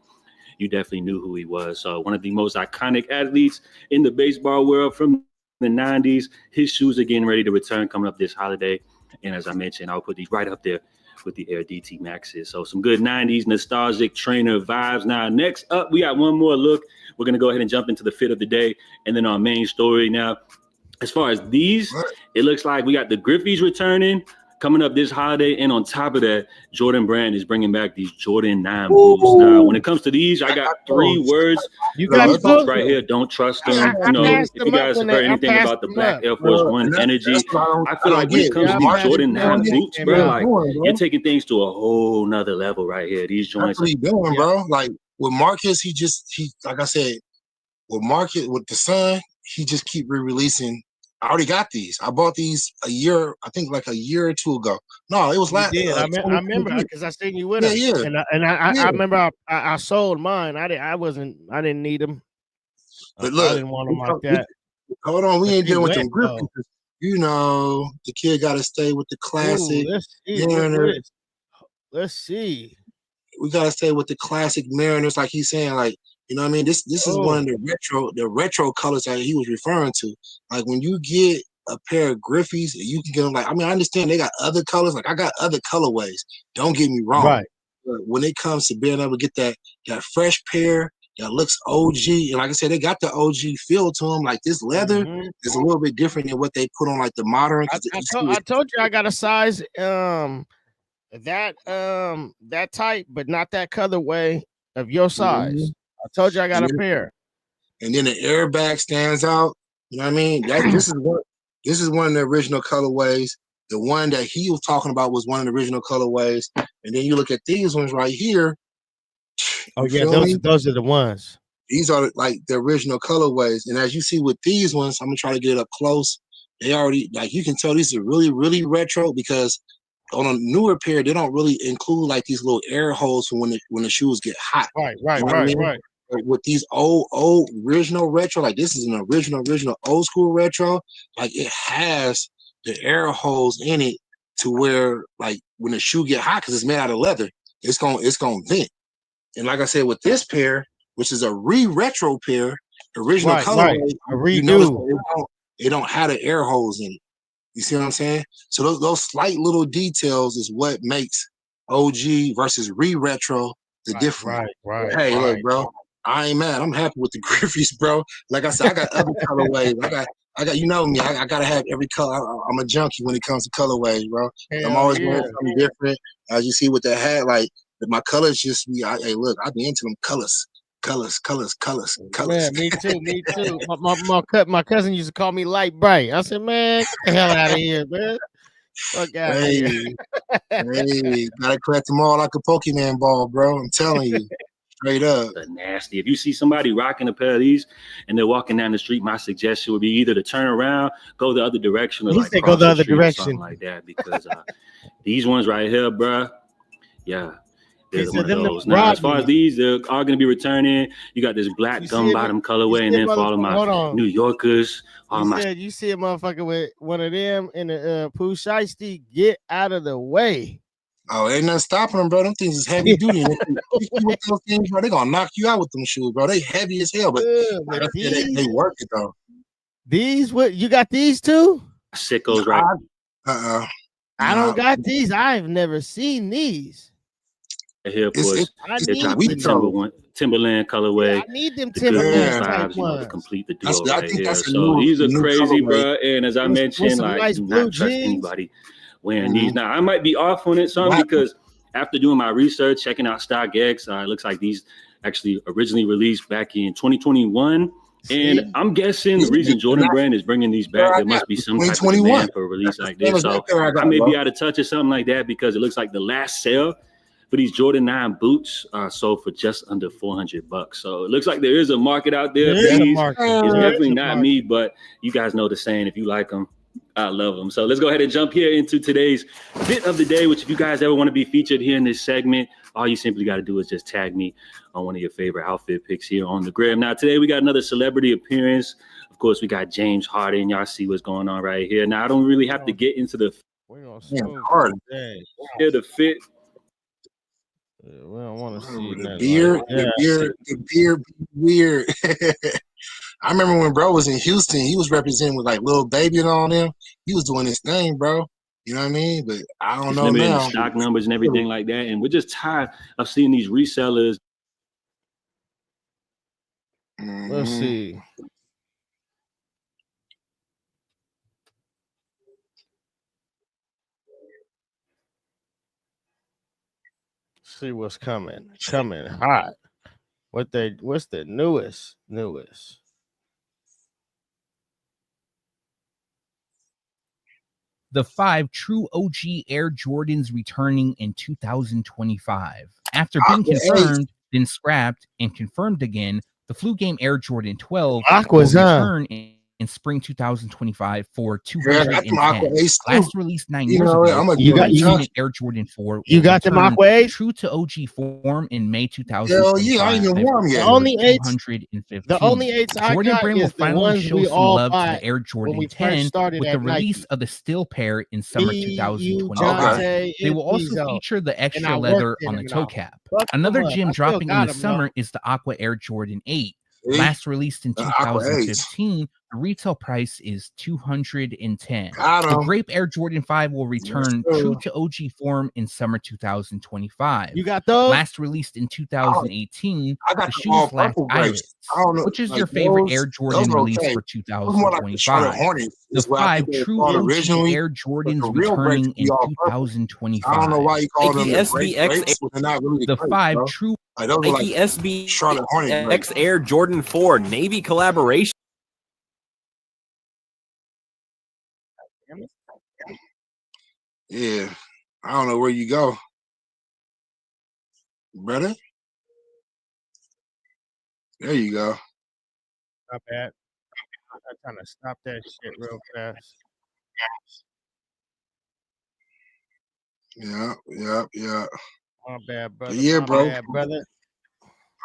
[SPEAKER 12] you definitely knew who he was. So one of the most iconic athletes in the baseball world from the 90s. His shoes are getting ready to return coming up this holiday. And as I mentioned, I'll put these right up there with the Air DT Maxes. So some good 90s nostalgic trainer vibes. Now, next up, we got one more look. We're going to go ahead and jump into the fit of the day and then our main story. Now, as far as these, it looks like we got the Griffies returning coming up this holiday, and on top of that, Jordan Brand is bringing back these Jordan 9 boots. Now, when it comes to these, I got 3 words.
[SPEAKER 2] You got
[SPEAKER 12] these boots right here. Don't trust them. You know, if you guys have heard anything about the Black Air Force One energy, I feel like when it comes to these Jordan 9 boots, bro, like you're taking things to a whole nother level right here. These joints.
[SPEAKER 3] That's what he doing, bro. Like with Marcus, he like I said, with Marcus, with the Sun, he just keep re-releasing. I already got these. I bought these a year, I think like a year or 2 ago. No, it was last.
[SPEAKER 2] I remember because I seen you with him. And I remember I sold mine. I didn't need them.
[SPEAKER 3] But look,
[SPEAKER 2] I didn't want them like that.
[SPEAKER 3] Hold on, we ain't dealing with them Griffies. You know, the kid got to stay with the classic.
[SPEAKER 2] Let's see.
[SPEAKER 3] We got to stay with the classic Mariners, like he's saying, like. You know what I mean? This is one of the retro colors that he was referring to. Like when you get a pair of Griffies, you can get them like, I mean, I understand they got other colors. Like I got other colorways. Don't get me wrong.
[SPEAKER 2] Right.
[SPEAKER 3] But when it comes to being able to get that fresh pair that looks OG, and like I said, they got the OG feel to them. Like this leather is a little bit different than what they put on like the modern.
[SPEAKER 2] I told you I got a size that type, but not that colorway of your size. I told you I got a pair.
[SPEAKER 3] And then the airbag stands out. You know what I mean? This is one of the original colorways. The one that he was talking about was one of the original colorways. And then you look at these ones right here.
[SPEAKER 2] Oh yeah, those are the ones.
[SPEAKER 3] These are like the original colorways. And as you see with these ones, I'm gonna try to get it up close. They already, like you can tell these are really, really retro because on a newer pair, they don't really include like these little air holes for when the shoes get hot.
[SPEAKER 2] Right.
[SPEAKER 3] With these old original retro, like this is an original old school retro. Like it has the air holes in it to where like when the shoe get hot, because it's made out of leather, it's gonna vent. And like I said, with this pair, which is a retro pair, original colorway, you know, it don't have the air holes in it. You see what I'm saying? So those slight little details is what makes OG versus retro the difference.
[SPEAKER 2] Right.
[SPEAKER 3] Hey, look, bro, I ain't mad. I'm happy with the Griffies, bro. Like I said, I got other colorways. I got, you know me. I gotta have every color. I'm a junkie when it comes to colorways, bro. I'm always wearing something different. As you see with the hat, like my colors just be. Hey, look, I be into them colors.
[SPEAKER 2] Man, me too. My cousin used to call me Light Bright. I said, man, get the hell out of here, man. Fuck out of here.
[SPEAKER 3] Hey, gotta collect them all like a Pokemon ball, bro. I'm telling you. Straight up.
[SPEAKER 12] Nasty. If you see somebody rocking a pair of these and they're walking down the street, my suggestion would be either to turn around, go the other direction, or like
[SPEAKER 2] go the other direction,
[SPEAKER 12] something like that. Because these ones right here, bro, yeah. There's one of those. Now, as far as these, they're all going to be returning. You got this black gum bottom colorway, and then for all of my New Yorkers,
[SPEAKER 2] you see a motherfucker with one of them in the Pooh Shiesty, get out of the way.
[SPEAKER 3] Oh, ain't nothing stopping them, bro. Them things is heavy duty. With those things, bro, they gonna knock you out with them shoes, bro. They heavy as hell, but they work it though.
[SPEAKER 2] These what you got these too?
[SPEAKER 12] Sickos, right?
[SPEAKER 2] I don't got these. I've never seen these.
[SPEAKER 12] Here, of course, they're dropping the Timberland colorway.
[SPEAKER 2] I need them Timberland
[SPEAKER 12] vibes, to complete the duo right here. So these are crazy, bro. And as I mentioned, like, do not trust anybody wearing these. Now, I might be off on it some because after doing my research, checking out StockX, it looks like these actually originally released back in 2021. And I'm guessing the reason Jordan Brand is bringing these back, there must be some type of demand for a release like this. So I may be out of touch or something like that because it looks like the last sale for these Jordan 9 boots sold for just under $400. So it looks like there is a market out there. It's definitely not me, but you guys know the saying, if you like them, I love them. So let's go ahead and jump here into today's bit of the day, which if you guys ever want to be featured here in this segment, all you simply got to do is just tag me on one of your favorite outfit picks here on the gram. Now, today we got another celebrity appearance. Of course, we got James Harden. Y'all see what's going on right here. Now, I don't really have to get into the fit.
[SPEAKER 2] We don't want to see
[SPEAKER 3] the beard weird. I remember when bro was in Houston, he was representing with like Lil Baby and all them. He was doing his thing, bro. You know what I mean? But I don't know now.
[SPEAKER 12] Stock numbers and everything like that. And we're just tired of seeing these resellers.
[SPEAKER 2] Let's see. see what's coming. Coming hot. What's the newest?
[SPEAKER 9] The 5 true OG Air Jordans returning in 2025. After being confirmed, then scrapped, and confirmed again, the Flu Game Air Jordan 12 will return in spring 2025 for $210. Last released 9 years ago.
[SPEAKER 2] You got
[SPEAKER 9] Air Jordan 4.
[SPEAKER 2] You got the Aqua 8?
[SPEAKER 9] True to OG form in May 2025.
[SPEAKER 3] Yeah, I ain't even warm yet.
[SPEAKER 2] The only 8s I
[SPEAKER 9] Jordan
[SPEAKER 2] got
[SPEAKER 9] Brand will
[SPEAKER 2] is the
[SPEAKER 9] finally
[SPEAKER 2] ones
[SPEAKER 9] show
[SPEAKER 2] we
[SPEAKER 9] some
[SPEAKER 2] all
[SPEAKER 9] love to
[SPEAKER 2] bought
[SPEAKER 9] the Air Jordan
[SPEAKER 2] when we
[SPEAKER 9] 10
[SPEAKER 2] first started
[SPEAKER 9] with
[SPEAKER 2] at
[SPEAKER 9] the release
[SPEAKER 2] Nike.
[SPEAKER 9] of the steel pair in summer 2025.
[SPEAKER 2] Jonte,
[SPEAKER 9] They will also
[SPEAKER 2] Izzo.
[SPEAKER 9] feature the
[SPEAKER 2] And I
[SPEAKER 9] extra
[SPEAKER 2] worked
[SPEAKER 9] leather
[SPEAKER 2] in
[SPEAKER 9] on
[SPEAKER 2] them
[SPEAKER 9] the
[SPEAKER 2] and
[SPEAKER 9] toe
[SPEAKER 2] I
[SPEAKER 9] cap.
[SPEAKER 2] fucked
[SPEAKER 9] Another
[SPEAKER 2] them up.
[SPEAKER 9] gem
[SPEAKER 2] I still
[SPEAKER 9] dropping in
[SPEAKER 2] got
[SPEAKER 9] the
[SPEAKER 2] them,
[SPEAKER 9] summer is the Aqua Air Jordan 8.
[SPEAKER 3] See?
[SPEAKER 9] Last released in
[SPEAKER 3] The Aqua
[SPEAKER 9] 2015, the retail price is $210.
[SPEAKER 3] Got
[SPEAKER 9] The
[SPEAKER 3] 'em.
[SPEAKER 9] Grape Air Jordan 5 will return
[SPEAKER 3] sir.
[SPEAKER 9] true to OG form in summer 2025.
[SPEAKER 2] You got those?
[SPEAKER 9] Last released in 2018,
[SPEAKER 3] I got
[SPEAKER 9] the
[SPEAKER 3] the all
[SPEAKER 9] shoes lack
[SPEAKER 3] purple grapes.
[SPEAKER 9] eyelets.
[SPEAKER 3] I don't know,
[SPEAKER 9] Which is
[SPEAKER 3] like
[SPEAKER 9] your favorite
[SPEAKER 3] those-
[SPEAKER 9] Air Jordan
[SPEAKER 3] those are
[SPEAKER 9] release
[SPEAKER 3] okay.
[SPEAKER 9] for
[SPEAKER 3] Those more like the Charlotte
[SPEAKER 9] 2025?
[SPEAKER 3] Hornets.
[SPEAKER 9] The
[SPEAKER 3] is what I
[SPEAKER 9] 5
[SPEAKER 3] think they were
[SPEAKER 9] true
[SPEAKER 3] called
[SPEAKER 9] OG
[SPEAKER 3] originally.
[SPEAKER 9] Air
[SPEAKER 3] But
[SPEAKER 9] Jordans
[SPEAKER 3] the real grapes
[SPEAKER 9] returning
[SPEAKER 3] would be
[SPEAKER 9] in
[SPEAKER 3] all purple.
[SPEAKER 9] 2025.
[SPEAKER 3] I don't know why you call them the
[SPEAKER 13] Nike
[SPEAKER 3] grape
[SPEAKER 13] SBX
[SPEAKER 3] grapes when they're not really the
[SPEAKER 9] The
[SPEAKER 3] grapes,
[SPEAKER 9] 5
[SPEAKER 3] bro.
[SPEAKER 9] true
[SPEAKER 3] Like those are
[SPEAKER 13] Nike
[SPEAKER 3] like
[SPEAKER 13] SB
[SPEAKER 3] Charlotte Hornet grapes.
[SPEAKER 13] X Air Jordan 4 Navy collaboration.
[SPEAKER 3] Yeah, I don't know where you go, brother. There you go.
[SPEAKER 2] Not bad. I'm trying to stop that shit real fast.
[SPEAKER 3] Yeah.
[SPEAKER 2] My bad, brother.
[SPEAKER 3] Yeah,
[SPEAKER 2] My
[SPEAKER 3] bro.
[SPEAKER 2] bad, brother.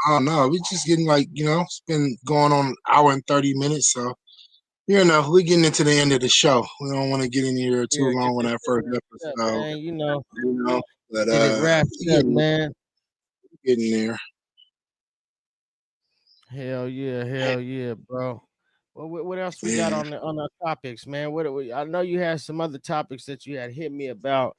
[SPEAKER 3] I don't know. We just getting like, it's been going on an hour and 30 minutes. So, we're getting into the end of the show. We don't want to get in here too
[SPEAKER 2] Yeah,
[SPEAKER 3] long on
[SPEAKER 2] get
[SPEAKER 3] that
[SPEAKER 2] this
[SPEAKER 3] first
[SPEAKER 2] shit wrapped up,
[SPEAKER 3] episode.
[SPEAKER 2] man.
[SPEAKER 3] But
[SPEAKER 2] Get it wrapped up,
[SPEAKER 3] getting,
[SPEAKER 2] man.
[SPEAKER 3] getting there.
[SPEAKER 2] Hell yeah, bro. Well, what else we got on our topics, man? I know you had some other topics that you had hit me about.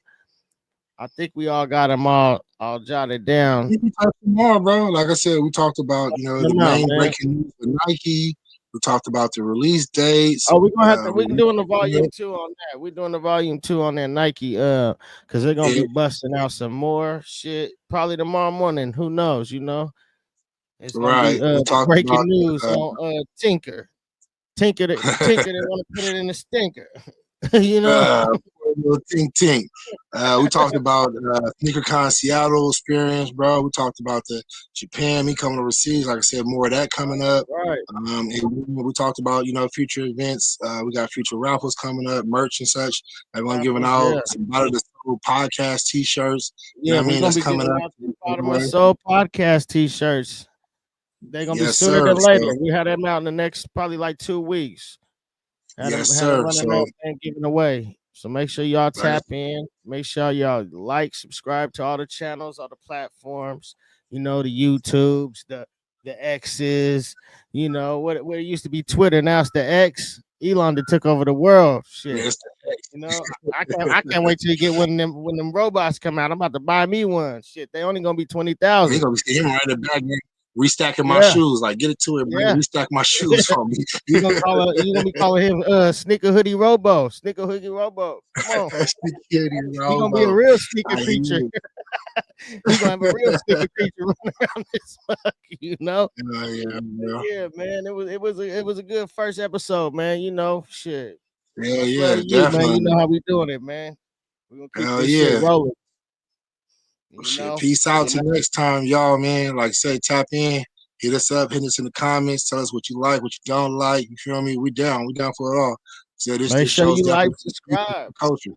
[SPEAKER 2] I think we all got them all jotted down.
[SPEAKER 3] We can talk tomorrow, bro. Like I said, we talked about the main breaking news for Nike. We talked about the release dates.
[SPEAKER 2] Oh, we're gonna have to. We're doing the volume 2 on that. We're doing the volume 2 on that Nike. Because they're gonna be busting out some more shit probably tomorrow morning. Who knows? It's gonna be breaking news on Tinker. Tinker, they want to put it in the stinker.
[SPEAKER 3] Tink. We talked about SneakerCon Seattle experience, bro. We talked about the Japan, me coming overseas. Like I said, more of that coming up.
[SPEAKER 2] Right.
[SPEAKER 3] And we talked about, future events. We got future raffles coming up, merch and such. Everyone giving out some Bottom of the Soul podcast t-shirts.
[SPEAKER 2] Yeah, we're gonna be coming up. Bottom of the Soul podcast t-shirts. They're gonna be sooner than later. We have them out in the next probably like 2 weeks.
[SPEAKER 3] Yes, sir.
[SPEAKER 2] And giving away. So make sure y'all tap in. Make sure y'all like, subscribe to all the channels, all the platforms. The YouTubes, the X's. What it used to be Twitter, now it's the X. Elon that took over the world. Shit. I can't wait till you get when them robots come out. I'm about to buy me one. Shit, they only gonna be 20,000.
[SPEAKER 3] He gonna be him right in the back, man. Restacking my shoes, like get it to him, man. Restack my shoes for me.
[SPEAKER 2] You gonna be calling him Sneaker Hoodie Robo. Sneaker Hoodie Robo. Come on. He's gonna be a real sneaker creature. He's gonna have a real sneaker creature running around this fuck,
[SPEAKER 3] Yeah.
[SPEAKER 2] Yeah, man. It was a good first episode, man. Shit.
[SPEAKER 3] Yeah,
[SPEAKER 2] definitely. Man. You know how we doing it, man. We're gonna keep this shit rolling.
[SPEAKER 3] Peace out till next time, y'all, man. Like I say, tap in, hit us up, hit us in the comments, tell us what you like, what you don't like. You feel me? We down for it all. So
[SPEAKER 2] Make sure you like, subscribe,
[SPEAKER 3] culture,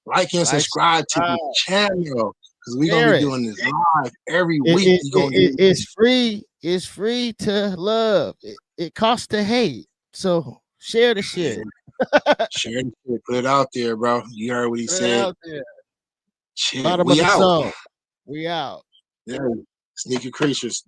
[SPEAKER 3] like and subscribe to the channel because we gonna be doing this live every week.
[SPEAKER 2] It's free. It's free to love. It costs to hate. So share the shit.
[SPEAKER 3] Share the shit. Put it out there, bro. You heard what he said.
[SPEAKER 2] Bottom of the Soul. We out.
[SPEAKER 3] Yeah. Sneaker creatures.